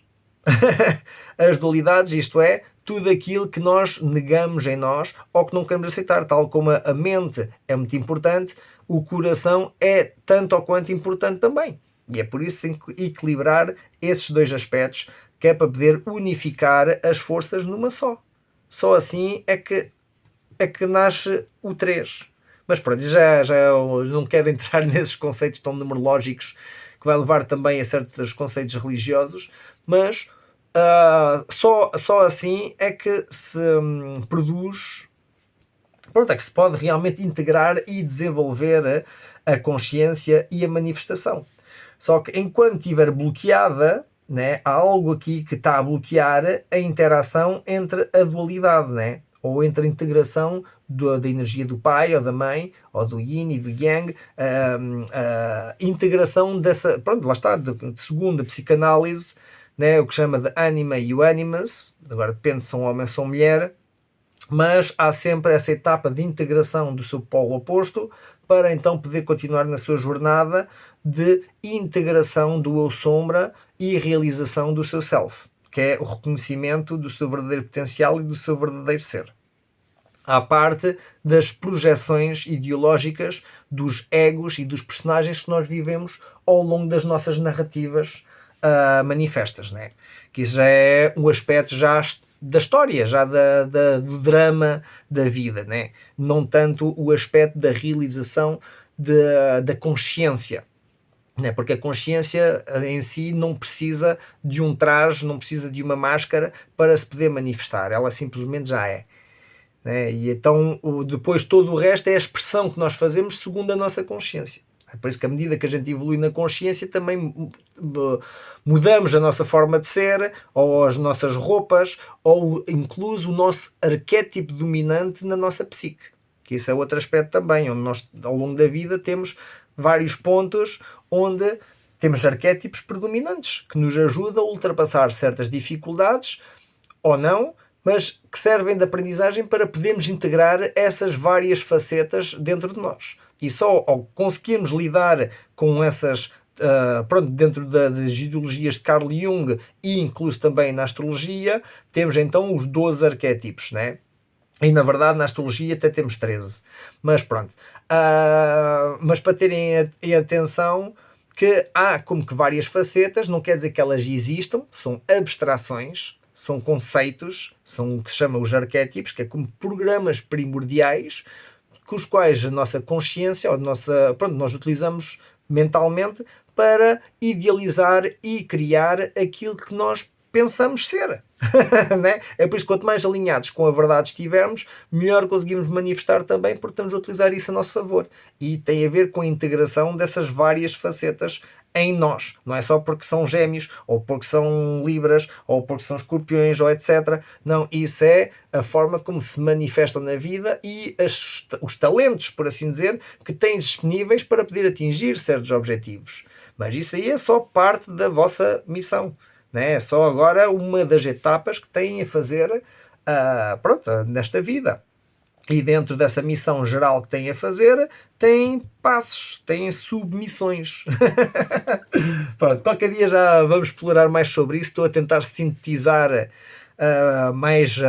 As dualidades, isto é, tudo aquilo que nós negamos em nós ou que não queremos aceitar, tal como a mente é muito importante, o coração é tanto ou quanto importante também. E é por isso equilibrar esses dois aspectos, que é para poder unificar as forças numa só. Só assim é que nasce o 3. Mas pronto, já eu não quero entrar nesses conceitos tão numerológicos, que vai levar também a certos conceitos religiosos, mas só assim é que se produz, pronto, é que se pode realmente integrar e desenvolver a consciência e a manifestação. Só que enquanto estiver bloqueada, né, há algo aqui que está a bloquear a interação entre a dualidade, né? Ou entre a integração da energia do pai ou da mãe, ou do yin e do yang, a integração dessa, pronto, lá está, segundo a psicanálise, né, o que chama de anima e o animus, agora depende se são homem ou são mulher, mas há sempre essa etapa de integração do seu polo oposto, para então poder continuar na sua jornada de integração do eu sombra e realização do seu self, que é o reconhecimento do seu verdadeiro potencial e do seu verdadeiro ser. À parte das projeções ideológicas dos egos e dos personagens que nós vivemos ao longo das nossas narrativas manifestas, né? Que isso já é um aspecto já da história, já do drama da vida, né? Não tanto o aspecto da realização da consciência, né? Porque a consciência em si não precisa de um traje, não precisa de uma máscara para se poder manifestar, ela simplesmente já é. Né? E então depois todo o resto é a expressão que nós fazemos segundo a nossa consciência. É por isso que à medida que a gente evolui na consciência também mudamos a nossa forma de ser, ou as nossas roupas, ou incluso o nosso arquétipo dominante na nossa psique. Que isso é outro aspecto também, onde nós ao longo da vida temos vários pontos onde temos arquétipos predominantes que nos ajudam a ultrapassar certas dificuldades ou não, mas que servem de aprendizagem para podermos integrar essas várias facetas dentro de nós. E só ao conseguirmos lidar com essas, dentro das ideologias de Carl Jung e incluso também na astrologia, temos então os 12 arquétipos, né? E na verdade na astrologia até temos 13. Mas pronto. Mas para terem em atenção que há como que várias facetas, não quer dizer que elas existam, são abstrações, são conceitos, são o que se chama os arquétipos, que é como programas primordiais com os quais a nossa consciência, ou nós utilizamos mentalmente para idealizar e criar aquilo que nós pensamos ser. Né? É por isso que quanto mais alinhados com a verdade estivermos, melhor conseguimos manifestar também, porque estamos a utilizar isso a nosso favor. E tem a ver com a integração dessas várias facetas em nós. Não é só porque são gêmeos, ou porque são libras, ou porque são escorpiões, ou etc. Não, isso é a forma como se manifestam na vida e os talentos, por assim dizer, que têm disponíveis para poder atingir certos objetivos. Mas isso aí é só parte da vossa missão. É só agora uma das etapas que têm a fazer nesta vida. E dentro dessa missão geral que têm a fazer, têm passos, têm submissões. Pronto, qualquer dia já vamos explorar mais sobre isso. Estou a tentar sintetizar mais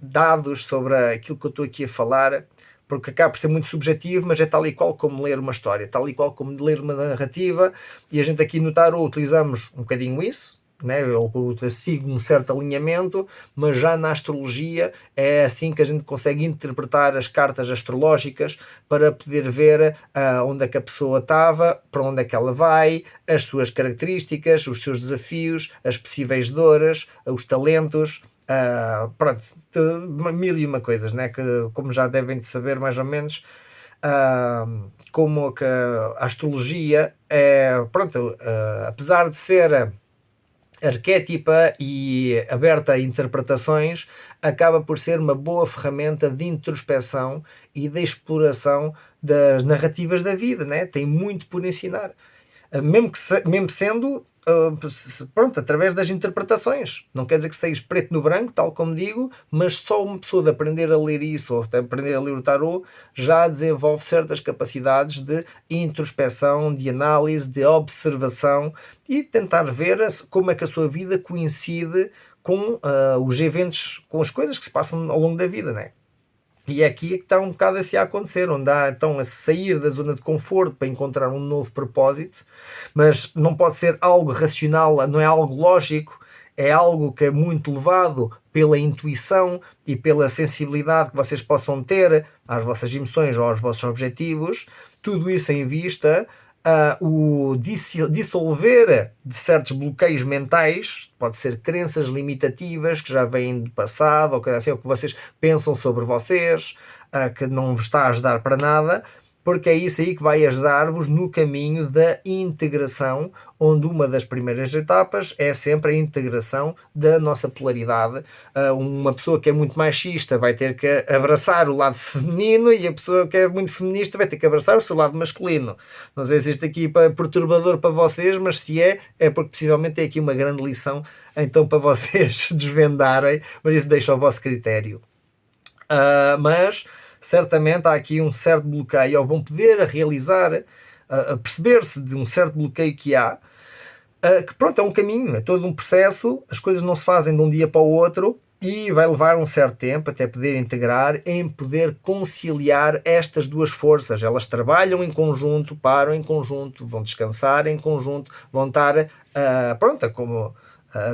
dados sobre aquilo que eu estou aqui a falar, porque acaba por ser muito subjetivo, mas é tal e qual como ler uma história, tal e qual como ler uma narrativa, e a gente aqui no Tarot utilizamos um bocadinho isso, né? Eu sigo um certo alinhamento, mas já na astrologia é assim que a gente consegue interpretar as cartas astrológicas para poder ver onde é que a pessoa estava, para onde é que ela vai, as suas características, os seus desafios, as possíveis dores, os talentos, mil e uma coisas, né? Que, como já devem de saber mais ou menos, como que a astrologia é, apesar de ser arquétipa e aberta a interpretações, acaba por ser uma boa ferramenta de introspeção e de exploração das narrativas da vida, né? Tem muito por ensinar, mesmo sendo através das interpretações. Não quer dizer que seja preto no branco, tal como digo, mas só uma pessoa de aprender a ler isso, ou de aprender a ler o tarot, já desenvolve certas capacidades de introspeção, de análise, de observação e tentar ver como é que a sua vida coincide com os eventos, com as coisas que se passam ao longo da vida, né? E é aqui que está um bocado a acontecer, onde há então a sair da zona de conforto para encontrar um novo propósito, mas não pode ser algo racional, não é algo lógico, é algo que é muito levado pela intuição e pela sensibilidade que vocês possam ter às vossas emoções ou aos vossos objetivos, tudo isso em vista o dissolver de certos bloqueios mentais, pode ser crenças limitativas que já vêm do passado, ou que, assim, ou que vocês pensam sobre vocês, que não vos está a ajudar para nada, porque é isso aí que vai ajudar-vos no caminho da integração, onde uma das primeiras etapas é sempre a integração da nossa polaridade. Uma pessoa que é muito machista vai ter que abraçar o lado feminino, e a pessoa que é muito feminista vai ter que abraçar o seu lado masculino. Não sei se isto aqui é perturbador para vocês, mas se é porque possivelmente tem aqui uma grande lição então para vocês desvendarem, mas isso deixa ao vosso critério. Mas certamente há aqui um certo bloqueio, ou vão poder realizar, perceber-se de um certo bloqueio que há, que pronto, é um caminho, é todo um processo, as coisas não se fazem de um dia para o outro e vai levar um certo tempo até poder integrar, em poder conciliar estas duas forças. Elas trabalham em conjunto, param em conjunto, vão descansar em conjunto, vão estar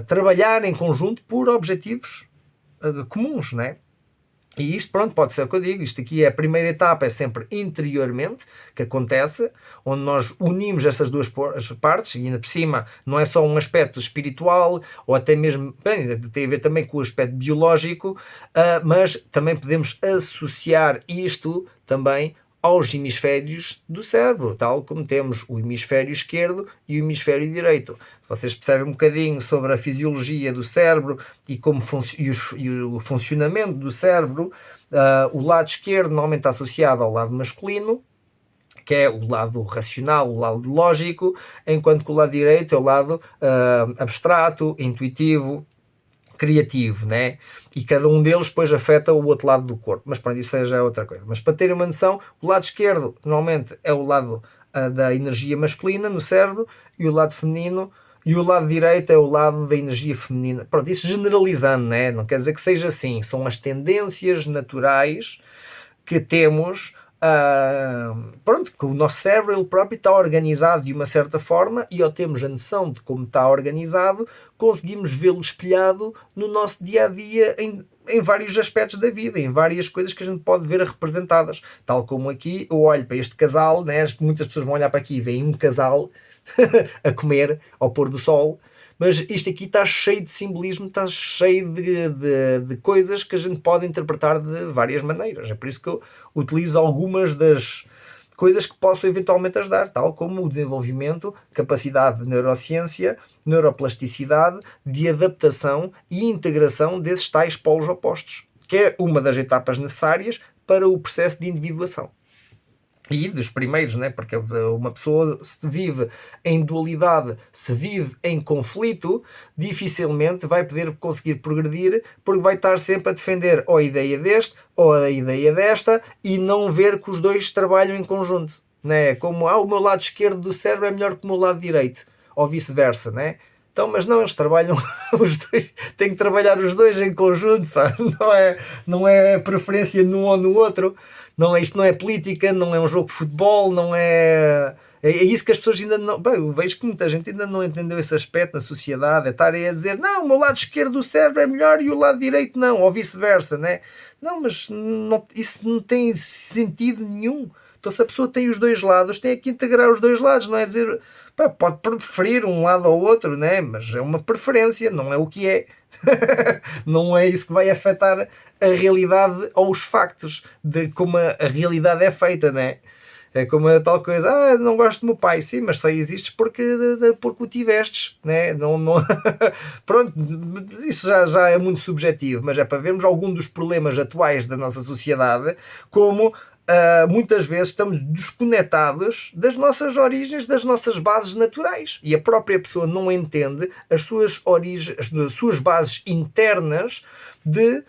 trabalhar em conjunto por objetivos comuns, não é? E isto, pronto, pode ser o que eu digo, isto aqui é a primeira etapa, é sempre interiormente que acontece, onde nós unimos essas duas partes, e ainda por cima não é só um aspecto espiritual, ou até mesmo, bem, tem a ver também com o aspecto biológico, mas também podemos associar isto também aos hemisférios do cérebro, tal como temos o hemisfério esquerdo e o hemisfério direito. Se vocês percebem um bocadinho sobre a fisiologia do cérebro e, e o funcionamento do cérebro, o lado esquerdo normalmente está associado ao lado masculino que é o lado racional, o lado lógico, enquanto que o lado direito é o lado abstrato, intuitivo, criativo, né? E cada um deles depois afeta o outro lado do corpo, mas pronto, isso já é outra coisa. Mas para terem uma noção, o lado esquerdo normalmente é o lado da energia masculina no cérebro, e o lado feminino, e o lado direito é o lado da energia feminina. Pronto, isso generalizando, né? Não quer dizer que seja assim, são as tendências naturais que temos. Pronto, que o nosso cérebro ele próprio está organizado de uma certa forma, e ao termos a noção de como está organizado, conseguimos vê-lo espelhado no nosso dia a dia em vários aspectos da vida, em várias coisas que a gente pode ver representadas. Tal como aqui eu olho para este casal, né? Muitas pessoas vão olhar para aqui e veem um casal a comer ao pôr do sol. Mas isto aqui está cheio de simbolismo, está cheio de coisas que a gente pode interpretar de várias maneiras. É por isso que eu utilizo algumas das coisas que possam eventualmente ajudar, tal como o desenvolvimento, capacidade de neurociência, neuroplasticidade, de adaptação e integração desses tais polos opostos, que é uma das etapas necessárias para o processo de individuação. E dos primeiros, né? Porque uma pessoa, se vive em dualidade, se vive em conflito, dificilmente vai poder conseguir progredir, porque vai estar sempre a defender ou a ideia deste ou a ideia desta, e não ver que os dois trabalham em conjunto, né? Como o meu lado esquerdo do cérebro é melhor que o meu lado direito, ou vice-versa, né? Então, mas não, eles trabalham os dois, têm que trabalhar os dois em conjunto, pá. Não é preferência num ou no outro. Não, isto não é política, não é um jogo de futebol, não é. É isso que as pessoas ainda não. Bem, eu vejo que muita gente ainda não entendeu esse aspecto na sociedade, é estarem a dizer não, o meu lado esquerdo do cérebro é melhor e o lado direito não, ou vice-versa, né? Não, mas não, isso não tem sentido nenhum. Então, se a pessoa tem os dois lados, tem que integrar os dois lados, não é dizer. Pá, pode preferir um lado ou outro, né? Mas é uma preferência, não é o que é. Não é isso que vai afetar a realidade ou os factos de como a realidade é feita, né? É como a tal coisa, não gosto do meu pai, sim, mas só existes porque o tivestes, né? Não. Pronto, isso já é muito subjetivo, mas é para vermos algum dos problemas atuais da nossa sociedade, como muitas vezes estamos desconectados das nossas origens, das nossas bases naturais, e a própria pessoa não entende as suas origens, as suas bases internas de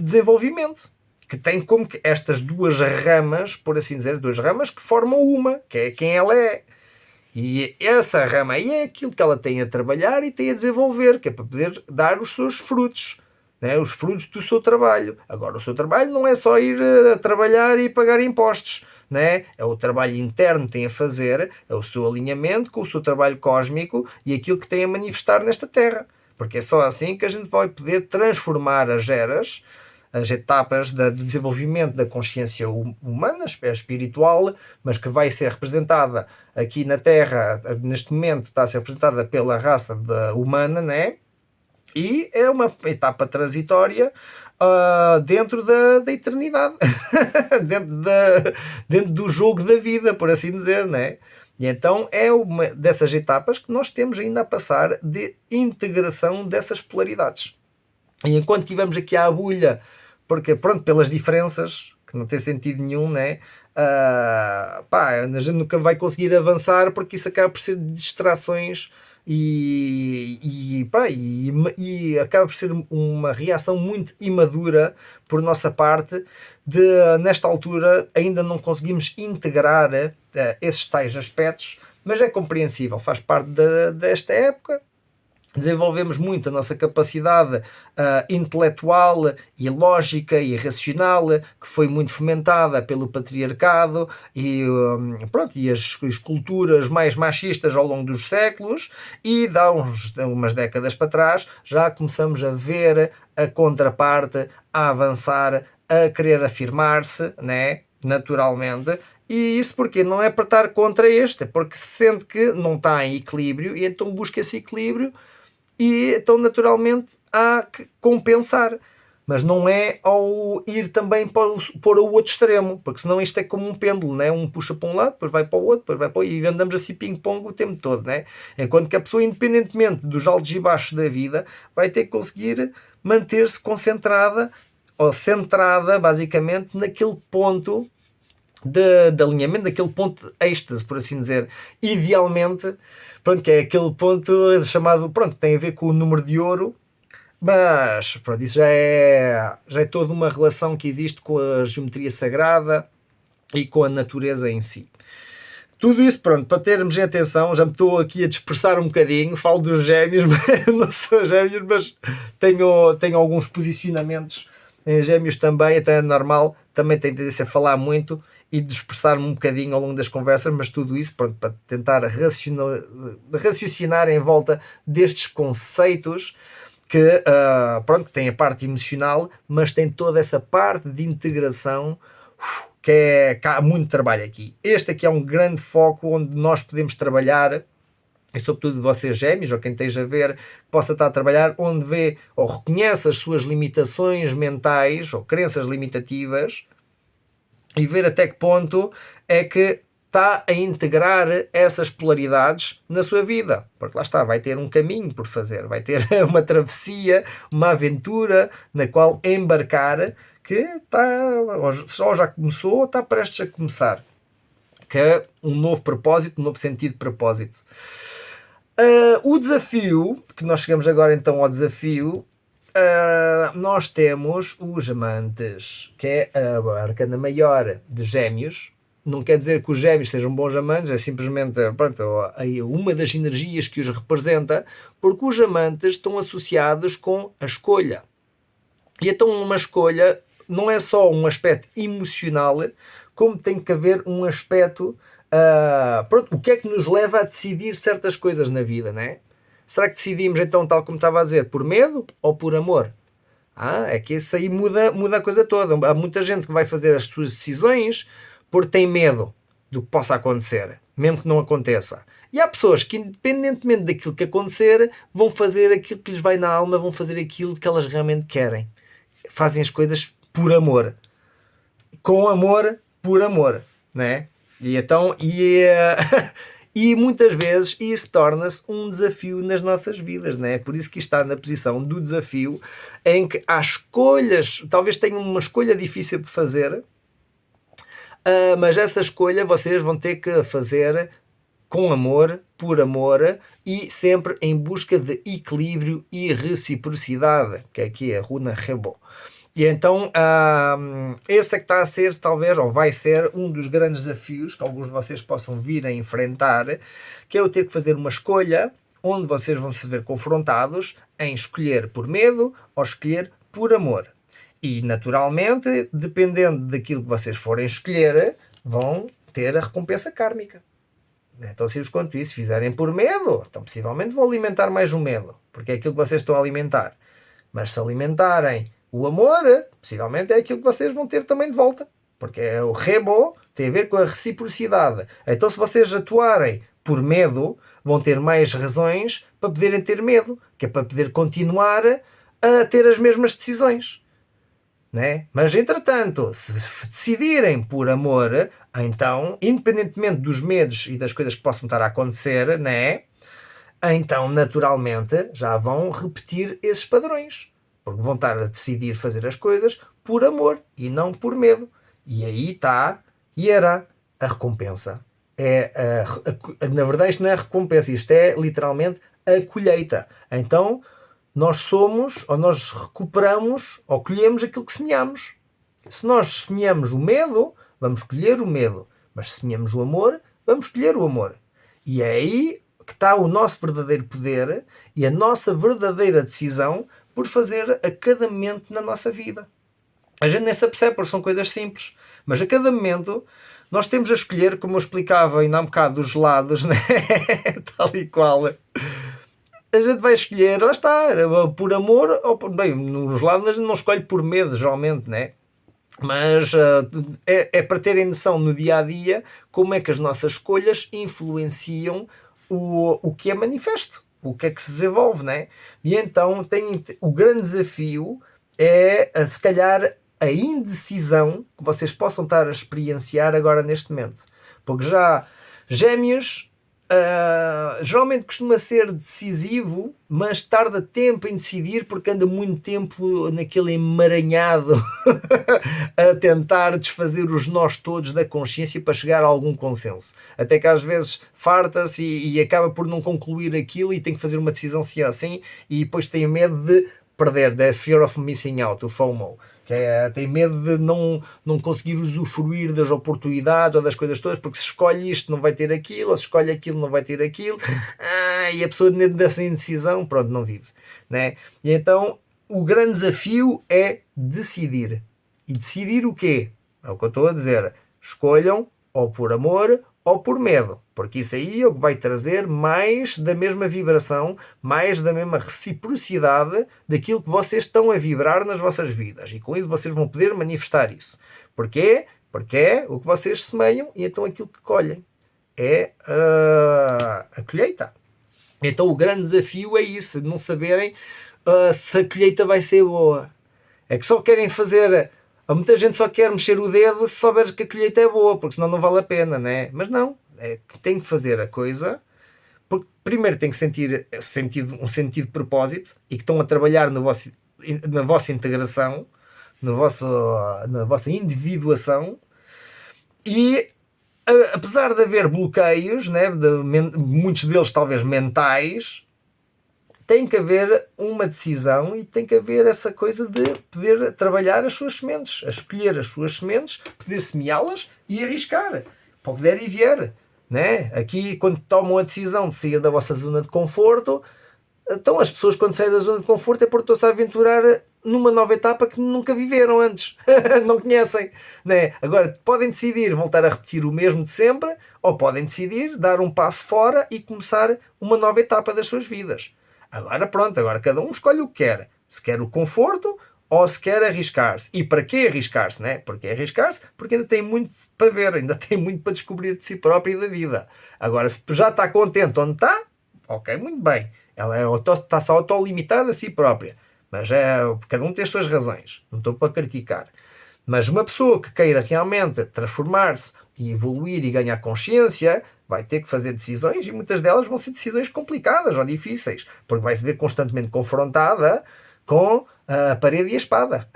desenvolvimento, que tem como que estas duas ramas, por assim dizer, duas ramas que formam uma, que é quem ela é. E essa rama aí é aquilo que ela tem a trabalhar e tem a desenvolver, que é para poder dar os seus frutos, né? Os frutos do seu trabalho. Agora, o seu trabalho não é só ir a trabalhar e pagar impostos, né? É o trabalho interno que tem a fazer, é o seu alinhamento com o seu trabalho cósmico e aquilo que tem a manifestar nesta Terra. Porque é só assim que a gente vai poder transformar as eras, as etapas do desenvolvimento da consciência humana, espiritual, mas que vai ser representada aqui na Terra, neste momento está a ser representada pela raça humana, né? E é uma etapa transitória dentro da eternidade, dentro do jogo da vida, por assim dizer, né? E então é uma dessas etapas que nós temos ainda a passar de integração dessas polaridades. E enquanto estivermos aqui à agulha, porque pronto, pelas diferenças, que não tem sentido nenhum, né? A gente nunca vai conseguir avançar, porque isso acaba por ser distrações e acaba por ser uma reação muito imadura por nossa parte, de nesta altura ainda não conseguimos integrar esses tais aspectos, mas é compreensível, faz parte desta época. Desenvolvemos muito a nossa capacidade intelectual e lógica e racional, que foi muito fomentada pelo patriarcado e as culturas mais machistas ao longo dos séculos, e dá umas décadas para trás já começamos a ver a contraparte a avançar, a querer afirmar-se, né, naturalmente. E isso porque não é para estar contra este, é porque se sente que não está em equilíbrio, e então busca esse equilíbrio, e então naturalmente há que compensar, mas não é ao ir também para o outro extremo, porque senão isto é como um pêndulo, né? Um puxa para um lado, depois vai para o outro, depois vai para o outro, e andamos assim ping-pong o tempo todo, né? Enquanto que a pessoa, independentemente dos altos e baixos da vida, vai ter que conseguir manter-se concentrada ou centrada basicamente naquele ponto de alinhamento, daquele ponto de êxtase, por assim dizer. Idealmente, pronto, que é aquele ponto chamado, pronto, tem a ver com o número de ouro, mas pronto, isso já é toda uma relação que existe com a geometria sagrada e com a natureza em si. Tudo isso, pronto, para termos em atenção, já me estou aqui a dispersar um bocadinho, falo dos gêmeos, mas não sou gêmeos, mas tenho alguns posicionamentos em gêmeos também, até é normal, também tenho tendência a falar muito e dispersar-me um bocadinho ao longo das conversas, mas tudo isso, pronto, para tentar raciocinar em volta destes conceitos que, pronto, que tem a parte emocional, mas tem toda essa parte de integração que há muito trabalho aqui. Este aqui é um grande foco onde nós podemos trabalhar, e sobretudo vocês gêmeos, ou quem esteja a ver, possa estar a trabalhar, onde vê ou reconhece as suas limitações mentais ou crenças limitativas e ver até que ponto é que está a integrar essas polaridades na sua vida, porque lá está, vai ter um caminho por fazer, vai ter uma travessia, uma aventura na qual embarcar, que está, ou já começou ou está prestes a começar, que é um novo propósito, um novo sentido de propósito. O desafio, que nós chegamos agora então ao desafio, nós temos os amantes, que é a arcana maior de gêmeos. Não quer dizer que os gêmeos sejam bons amantes, é simplesmente, pronto, uma das energias que os representa, porque os amantes estão associados com a escolha. E então uma escolha não é só um aspecto emocional, como tem que haver um aspecto, pronto, o que é que nos leva a decidir certas coisas na vida, né? Será que decidimos então, tal como estava a dizer, por medo ou por amor? É que isso aí muda a coisa toda. Há muita gente que vai fazer as suas decisões porque tem medo do que possa acontecer, mesmo que não aconteça. E há pessoas que, independentemente daquilo que acontecer, vão fazer aquilo que lhes vai na alma, vão fazer aquilo que elas realmente querem. Fazem as coisas por amor. Com amor, por amor, né? E então, e muitas vezes isso torna-se um desafio nas nossas vidas, né? Por isso que está na posição do desafio, em que há escolhas, talvez tenham uma escolha difícil de fazer, mas essa escolha vocês vão ter que fazer com amor, por amor e sempre em busca de equilíbrio e reciprocidade, que aqui é a runa Rebo. E então esse é que está a ser, talvez, ou vai ser um dos grandes desafios que alguns de vocês possam vir a enfrentar, que é o ter que fazer uma escolha onde vocês vão se ver confrontados em escolher por medo ou escolher por amor. E naturalmente, dependendo daquilo que vocês forem escolher, vão ter a recompensa kármica. É tão simples quanto isso. Se fizerem por medo, então possivelmente vão alimentar mais o medo, porque é aquilo que vocês estão a alimentar. Mas se alimentarem o amor, possivelmente é aquilo que vocês vão ter também de volta, porque é o rebo, tem a ver com a reciprocidade. Então se vocês atuarem por medo, vão ter mais razões para poderem ter medo, que é para poder continuar a ter as mesmas decisões. Né? Mas entretanto, se decidirem por amor, então, independentemente dos medos e das coisas que possam estar a acontecer, né? Então naturalmente já vão repetir esses padrões, porque vão estar a decidir fazer as coisas por amor e não por medo. E aí está, e era a recompensa. Na verdade isto não é a recompensa, isto é literalmente a colheita. Então nós somos, ou nós recuperamos, ou colhemos aquilo que semeamos. Se nós semeamos o medo, vamos colher o medo. Mas se semeamos o amor, vamos colher o amor. E é aí que está o nosso verdadeiro poder e a nossa verdadeira decisão por fazer a cada momento na nossa vida. A gente nem se apercebe porque são coisas simples. Mas a cada momento nós temos a escolher, como eu explicava ainda há um bocado dos lados, né? Tal e qual. A gente vai escolher, lá está, por amor ou por... Bem, nos lados a gente não escolhe por medo, geralmente, né? Mas é para terem noção no dia-a-dia como é que as nossas escolhas influenciam o que é manifesto, o que é que se desenvolve, né? E então o grande desafio é, se calhar, a indecisão que vocês possam estar a experienciar agora neste momento. Porque já gêmeos, geralmente costuma ser decisivo, mas tarda tempo em decidir porque anda muito tempo naquele emaranhado a tentar desfazer os nós todos da consciência para chegar a algum consenso. Até que às vezes farta-se e acaba por não concluir aquilo e tem que fazer uma decisão sim ou assim e depois tem medo de perder, da fear of missing out, o FOMO, que tem medo de não conseguir usufruir das oportunidades ou das coisas todas, porque se escolhe isto não vai ter aquilo, ou se escolhe aquilo não vai ter aquilo, e a pessoa dentro dessa indecisão, pronto, não vive, né? E então o grande desafio é decidir. E decidir o quê? É o que eu estou a dizer. Escolham ou por amor ou por medo, porque isso aí é o que vai trazer mais da mesma vibração, mais da mesma reciprocidade daquilo que vocês estão a vibrar nas vossas vidas, e com isso vocês vão poder manifestar isso. Porquê? Porque é o que vocês semeiam e então aquilo que colhem é a colheita. Então o grande desafio é isso, de não saberem se a colheita vai ser boa. É que só querem fazer. Muita gente só quer mexer o dedo se souberes que a colheita é boa, porque senão não vale a pena, né? Mas não, é que tem que fazer a coisa, porque primeiro tem que sentir um sentido de propósito e que estão a trabalhar no vosso, na vossa integração, na vossa individuação, e apesar de haver bloqueios, né, muitos deles talvez mentais, tem que haver uma decisão e tem que haver essa coisa de poder trabalhar as suas sementes, a escolher as suas sementes, poder semeá-las e arriscar, para o que der e vier. Né? Aqui, quando tomam a decisão de sair da vossa zona de conforto, então as pessoas quando saem da zona de conforto é porque estão-se a aventurar numa nova etapa que nunca viveram antes, não conhecem. Né? Agora, podem decidir voltar a repetir o mesmo de sempre, ou podem decidir dar um passo fora e começar uma nova etapa das suas vidas. Agora pronto, agora cada um escolhe o que quer. Se quer o conforto ou se quer arriscar-se. E para que arriscar-se, né? Porque arriscar-se? Porque ainda tem muito para ver, ainda tem muito para descobrir de si próprio e da vida. Agora, se já está contente onde está, ok, muito bem. Ela está-se a autolimitar a si própria. Mas cada um tem as suas razões. Não estou para criticar. Mas uma pessoa que queira realmente transformar-se e evoluir e ganhar consciência, vai ter que fazer decisões e muitas delas vão ser decisões complicadas ou difíceis, porque vai se ver constantemente confrontada com a parede e a espada.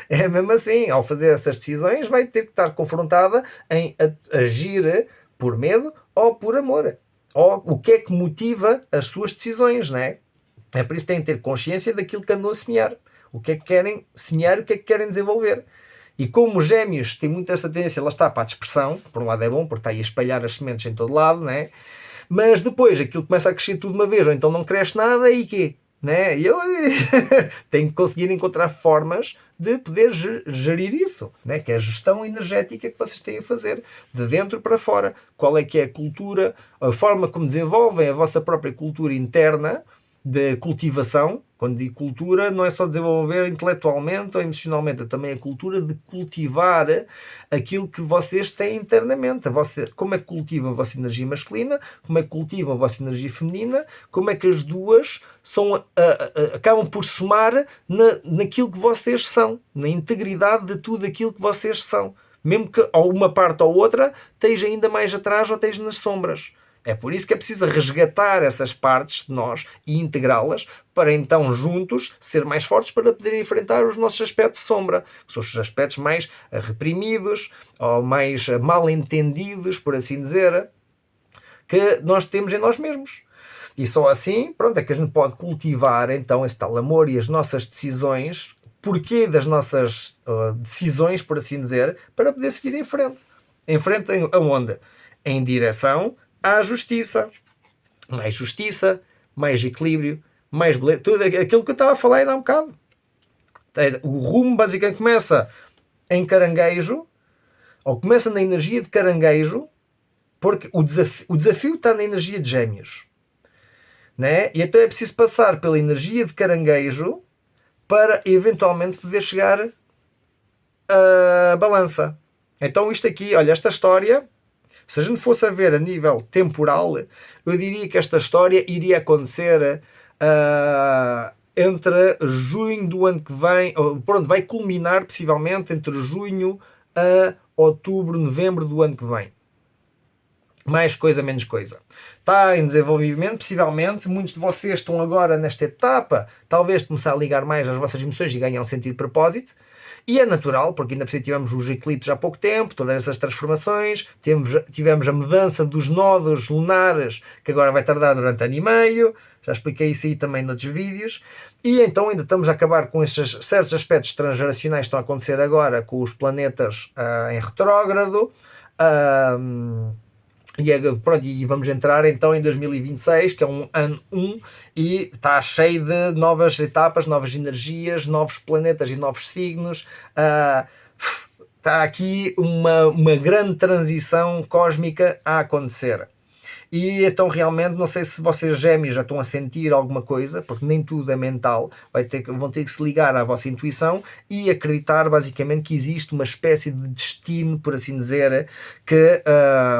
É mesmo assim, ao fazer essas decisões vai ter que estar confrontada em agir por medo ou por amor. Ou o que é que motiva as suas decisões, não é? É por isso que têm que ter consciência daquilo que andam a semear. O que é que querem semear e o que é que querem desenvolver. E como os gêmeos têm muito essa tendência, lá está, para a dispersão, por um lado é bom, porque está aí a espalhar as sementes em todo lado, né? Mas depois aquilo começa a crescer tudo de uma vez, ou então não cresce nada, e quê? Né? E eu tenho que conseguir encontrar formas de poder gerir isso, né? Que é a gestão energética que vocês têm a fazer, de dentro para fora. Qual é que é a cultura, a forma como desenvolvem a vossa própria cultura interna, de cultivação. Quando digo cultura, não é só desenvolver intelectualmente ou emocionalmente, é também a cultura de cultivar aquilo que vocês têm internamente. Como é que cultivam a vossa energia masculina, como é que cultivam a vossa energia feminina, como é que as duas acabam por somar naquilo que vocês são, na integridade de tudo aquilo que vocês são. Mesmo que ou uma parte ou outra esteja ainda mais atrás ou esteja nas sombras. É por isso que é preciso resgatar essas partes de nós e integrá-las para então juntos ser mais fortes para poder enfrentar os nossos aspectos de sombra, que são os aspectos mais reprimidos ou mais mal entendidos, por assim dizer, que nós temos em nós mesmos. E só assim, pronto, é que a gente pode cultivar então esse tal amor e as nossas decisões, porquê das nossas decisões, por assim dizer, para poder seguir em frente. Em frente aonde? Em direção à justiça, mais equilíbrio, mais beleza, tudo aquilo que eu estava a falar ainda há um bocado. O rumo basicamente começa em caranguejo, ou começa na energia de caranguejo, porque o desafio está na energia de gêmeos, né? E então é preciso passar pela energia de caranguejo para eventualmente poder chegar à balança. Então isto aqui, olha, esta história, se a gente fosse a ver a nível temporal, eu diria que esta história iria acontecer entre junho do ano que vem, pronto, vai culminar possivelmente entre junho a outubro, novembro do ano que vem. mais coisa, menos coisa. Está em desenvolvimento, possivelmente. Muitos de vocês estão agora nesta etapa, talvez, de começar a ligar mais às vossas emoções e ganhar um sentido de propósito. E é natural, porque ainda tivemos os eclipses há pouco tempo, todas essas transformações, tivemos a mudança dos nodos lunares, que agora vai tardar durante ano e meio, já expliquei isso aí também noutros vídeos, e então ainda estamos a acabar com esses certos aspectos transgeracionais que estão a acontecer agora com os planetas em retrógrado, pronto, e vamos entrar então em 2026, que é um ano 1, e está cheio de novas etapas, novas energias, novos planetas e novos signos. Está aqui uma grande transição cósmica a acontecer. E então realmente não sei se vocês gêmeos já estão a sentir alguma coisa, porque nem tudo é mental, vão ter que se ligar à vossa intuição e acreditar basicamente que existe uma espécie de destino, por assim dizer, que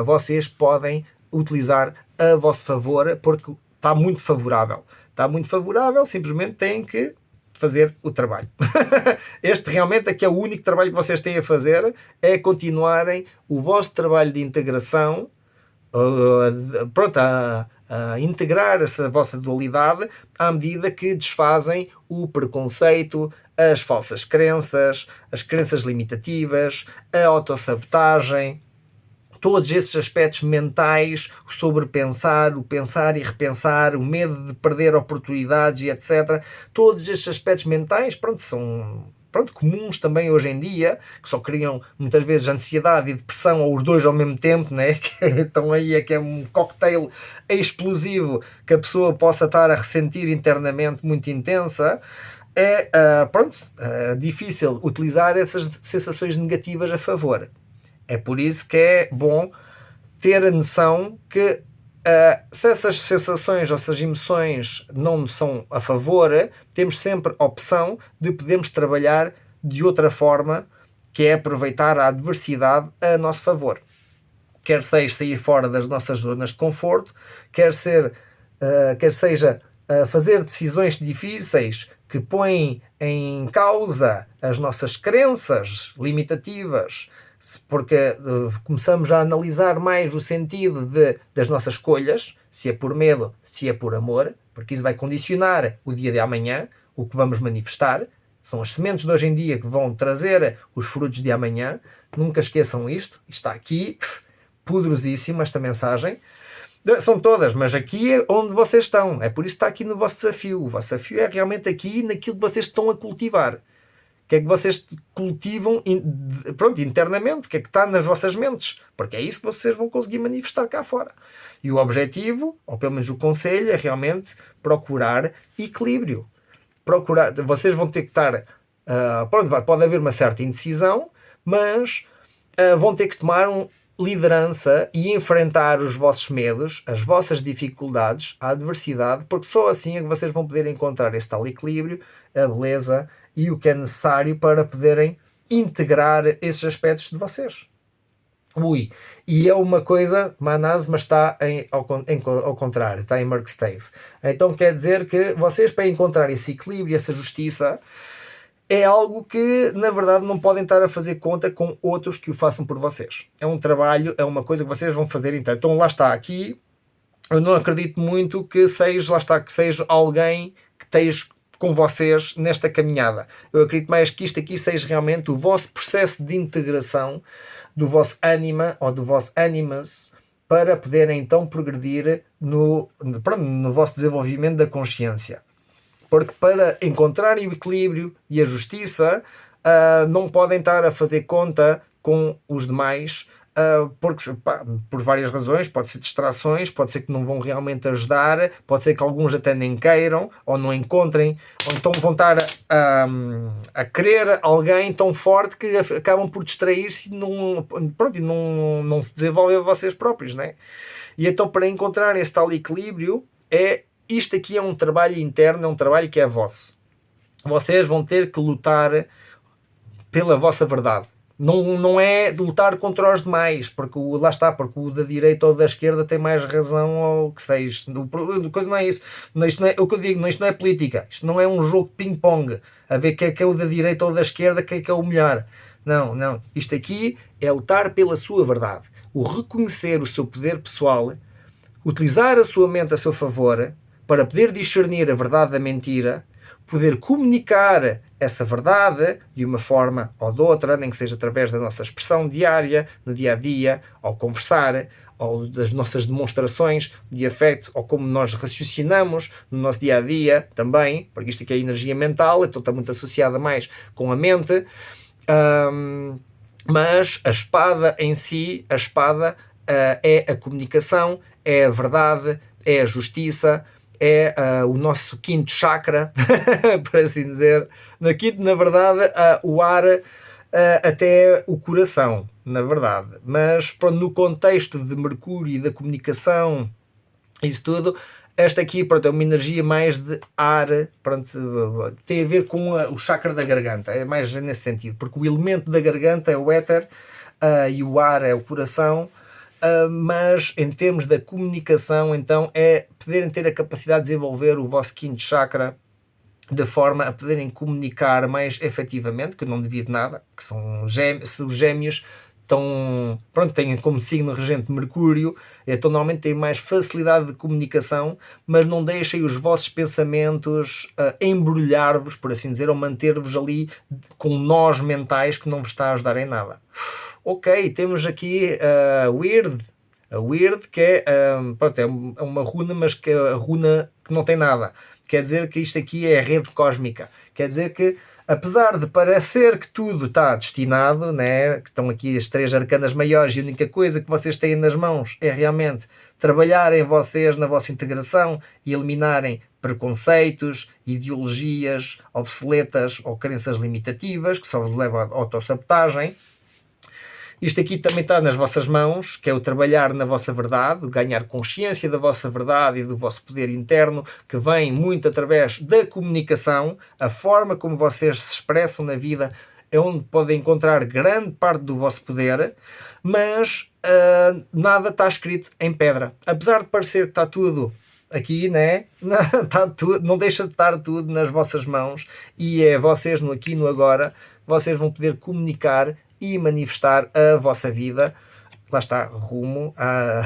vocês podem utilizar a vosso favor, porque está muito favorável. Está muito favorável, simplesmente têm que fazer o trabalho. Este realmente é que é o único trabalho que vocês têm a fazer, é continuarem o vosso trabalho de integração, pronto, a integrar essa vossa dualidade à medida que desfazem o preconceito, as falsas crenças, as crenças limitativas, a autossabotagem, todos esses aspectos mentais, o sobrepensar, o pensar e repensar, o medo de perder oportunidades e etc. Todos estes aspectos mentais, pronto, são comuns também hoje em dia, que só criam muitas vezes ansiedade e depressão, ou os dois ao mesmo tempo, né? Então aí é que é um cocktail explosivo que a pessoa possa estar a ressentir internamente muito intensa. É difícil utilizar essas sensações negativas a favor. É por isso que é bom ter a noção que se essas sensações ou essas emoções não são a favor, temos sempre a opção de podermos trabalhar de outra forma, que é aproveitar a adversidade a nosso favor. Quer seja sair fora das nossas zonas de conforto, quer seja fazer decisões difíceis que põem em causa as nossas crenças limitativas, porque começamos a analisar mais o sentido das nossas escolhas, se é por medo, se é por amor, porque isso vai condicionar o dia de amanhã, o que vamos manifestar. São as sementes de hoje em dia que vão trazer os frutos de amanhã. Nunca esqueçam isto. Está aqui, poderosíssima esta mensagem. São todas, mas aqui é onde vocês estão. É por isso que está aqui no vosso desafio. O vosso desafio é realmente aqui naquilo que vocês estão a cultivar. O que é que vocês cultivam internamente, o que é que está nas vossas mentes, porque é isso que vocês vão conseguir manifestar cá fora. E o objetivo, ou pelo menos o conselho, é realmente procurar equilíbrio. Vocês vão ter que estar, pode haver uma certa indecisão, mas vão ter que tomar liderança e enfrentar os vossos medos, as vossas dificuldades, a adversidade, porque só assim é que vocês vão poder encontrar esse tal equilíbrio, a beleza e o que é necessário para poderem integrar esses aspectos de vocês. E é uma coisa, Manaz, mas está ao contrário, está em Merkstave. Então quer dizer que vocês, para encontrar esse equilíbrio, essa justiça, é algo que, na verdade, não podem estar a fazer conta com outros que o façam por vocês. É um trabalho, é uma coisa que vocês vão fazer inteiro. Então lá está, aqui, eu não acredito muito que seja alguém que esteja com vocês nesta caminhada. Eu acredito mais que isto aqui seja realmente o vosso processo de integração do vosso ânima ou do vosso animus para poderem então progredir no vosso desenvolvimento da consciência. Porque para encontrarem o equilíbrio e a justiça, não podem estar a fazer conta com os demais, porque por várias razões, pode ser distrações, pode ser que não vão realmente ajudar, pode ser que alguns até nem queiram, ou não encontrem, ou então vão estar a querer alguém tão forte que acabam por distrair-se e não se desenvolvem a vocês próprios, né? E então para encontrar esse tal equilíbrio, isto aqui é um trabalho interno, é um trabalho que é vosso. Vocês vão ter que lutar pela vossa verdade. Não é de lutar contra os demais, porque lá está, porque o da direita ou da esquerda tem mais razão ou que seja. A coisa não é isso. Isto não é, o que eu digo, isto não é política. Isto não é um jogo de ping-pong, a ver quem é o da direita ou da esquerda, quem é o melhor. Não, não. Isto aqui é lutar pela sua verdade. O reconhecer o seu poder pessoal, utilizar a sua mente a seu favor para poder discernir a verdade da mentira, poder comunicar essa verdade de uma forma ou de outra, nem que seja através da nossa expressão diária, no dia a dia, ao conversar, ou das nossas demonstrações de afeto, ou como nós raciocinamos no nosso dia a dia também, porque isto aqui é energia mental, então está muito associada mais com a mente. Mas a espada em si, a espada é a comunicação, é a verdade, é a justiça, é o nosso quinto chakra, por assim dizer. No quinto, na verdade, o ar até o coração, na verdade. Mas pronto, no contexto de Mercúrio e da comunicação, isso tudo, esta aqui pronto, é uma energia mais de ar, pronto, tem a ver com o chakra da garganta, é mais nesse sentido, porque o elemento da garganta é o éter e o ar é o coração. Mas em termos da comunicação, então, é poderem ter a capacidade de desenvolver o vosso quinto chakra de forma a poderem comunicar mais efetivamente, que eu não devido nada, que são os gêmeos pronto, têm como signo regente Mercúrio, então normalmente têm mais facilidade de comunicação, mas não deixem os vossos pensamentos embrulhar-vos, por assim dizer, ou manter-vos ali com nós mentais que não vos está a ajudar em nada. Ok, temos aqui a Weird, que é, pronto, é uma runa, mas que é a runa que não tem nada. Quer dizer que isto aqui é a rede cósmica. Quer dizer que, apesar de parecer que tudo está destinado, né, que estão aqui as 3 arcanas maiores e a única coisa que vocês têm nas mãos é realmente trabalharem vocês na vossa integração e eliminarem preconceitos, ideologias obsoletas ou crenças limitativas que só vos levam à autossabotagem. Isto aqui também está nas vossas mãos, que é o trabalhar na vossa verdade, o ganhar consciência da vossa verdade e do vosso poder interno, que vem muito através da comunicação, a forma como vocês se expressam na vida é onde podem encontrar grande parte do vosso poder, mas nada está escrito em pedra. Apesar de parecer que está tudo aqui, né? Não, está tudo, não deixa de estar tudo nas vossas mãos e é vocês no aqui e no agora, vocês vão poder comunicar e manifestar a vossa vida. Lá está, rumo a...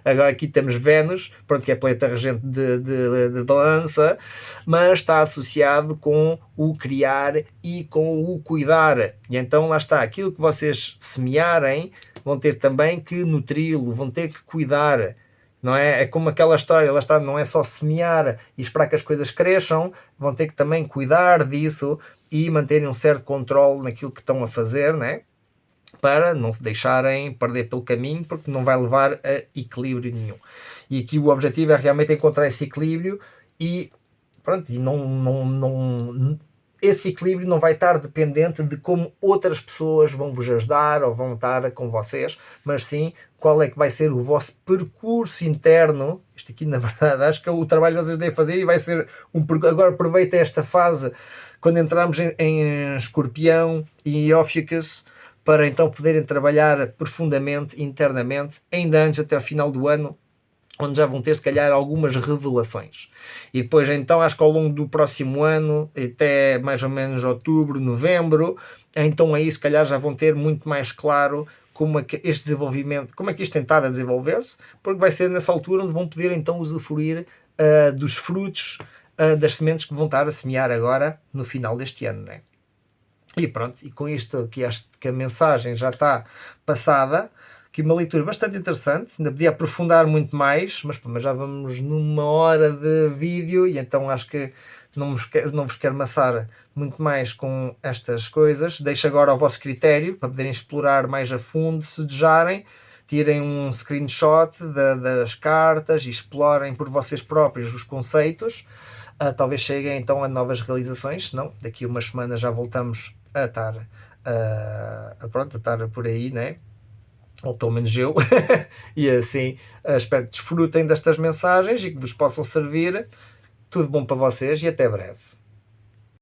Agora aqui temos Vênus, pronto, que é planeta regente de balança, mas está associado com o criar e com o cuidar. E então lá está, aquilo que vocês semearem vão ter também que nutri-lo, vão ter que cuidar. Não é? É como aquela história, lá está, não é só semear e esperar que as coisas cresçam, vão ter que também cuidar disso e manterem um certo controle naquilo que estão a fazer, né? Para não se deixarem perder pelo caminho, porque não vai levar a equilíbrio nenhum. E aqui o objetivo é realmente encontrar esse equilíbrio e pronto, e esse equilíbrio não vai estar dependente de como outras pessoas vão vos ajudar ou vão estar com vocês, mas sim qual é que vai ser o vosso percurso interno. Isto aqui, na verdade, acho que é o trabalho que vocês devem fazer e vai ser agora aproveitem esta fase quando entramos em Escorpião e em Ófiucus para então poderem trabalhar profundamente, internamente, ainda antes até ao final do ano, onde já vão ter se calhar algumas revelações. E depois então acho que ao longo do próximo ano, até mais ou menos outubro, novembro, então aí se calhar já vão ter muito mais claro como é que este desenvolvimento, como é que isto tem estado a desenvolver-se, porque vai ser nessa altura onde vão poder então usufruir dos frutos das sementes que vão estar a semear agora no final deste ano, né? E pronto, e com isto que acho que a mensagem já está passada, que uma leitura bastante interessante, ainda podia aprofundar muito mais, mas já vamos numa hora de vídeo e então acho que não vos quero amassar muito mais com estas coisas. Deixo agora ao vosso critério, para poderem explorar mais a fundo, se desejarem, tirem um screenshot das cartas e explorem por vocês próprios os conceitos. Talvez cheguem então a novas realizações, senão daqui a umas semanas já voltamos a estar pronto, a estar por aí, né? Ou pelo menos eu, e assim espero que desfrutem destas mensagens e que vos possam servir. Tudo bom para vocês e até breve.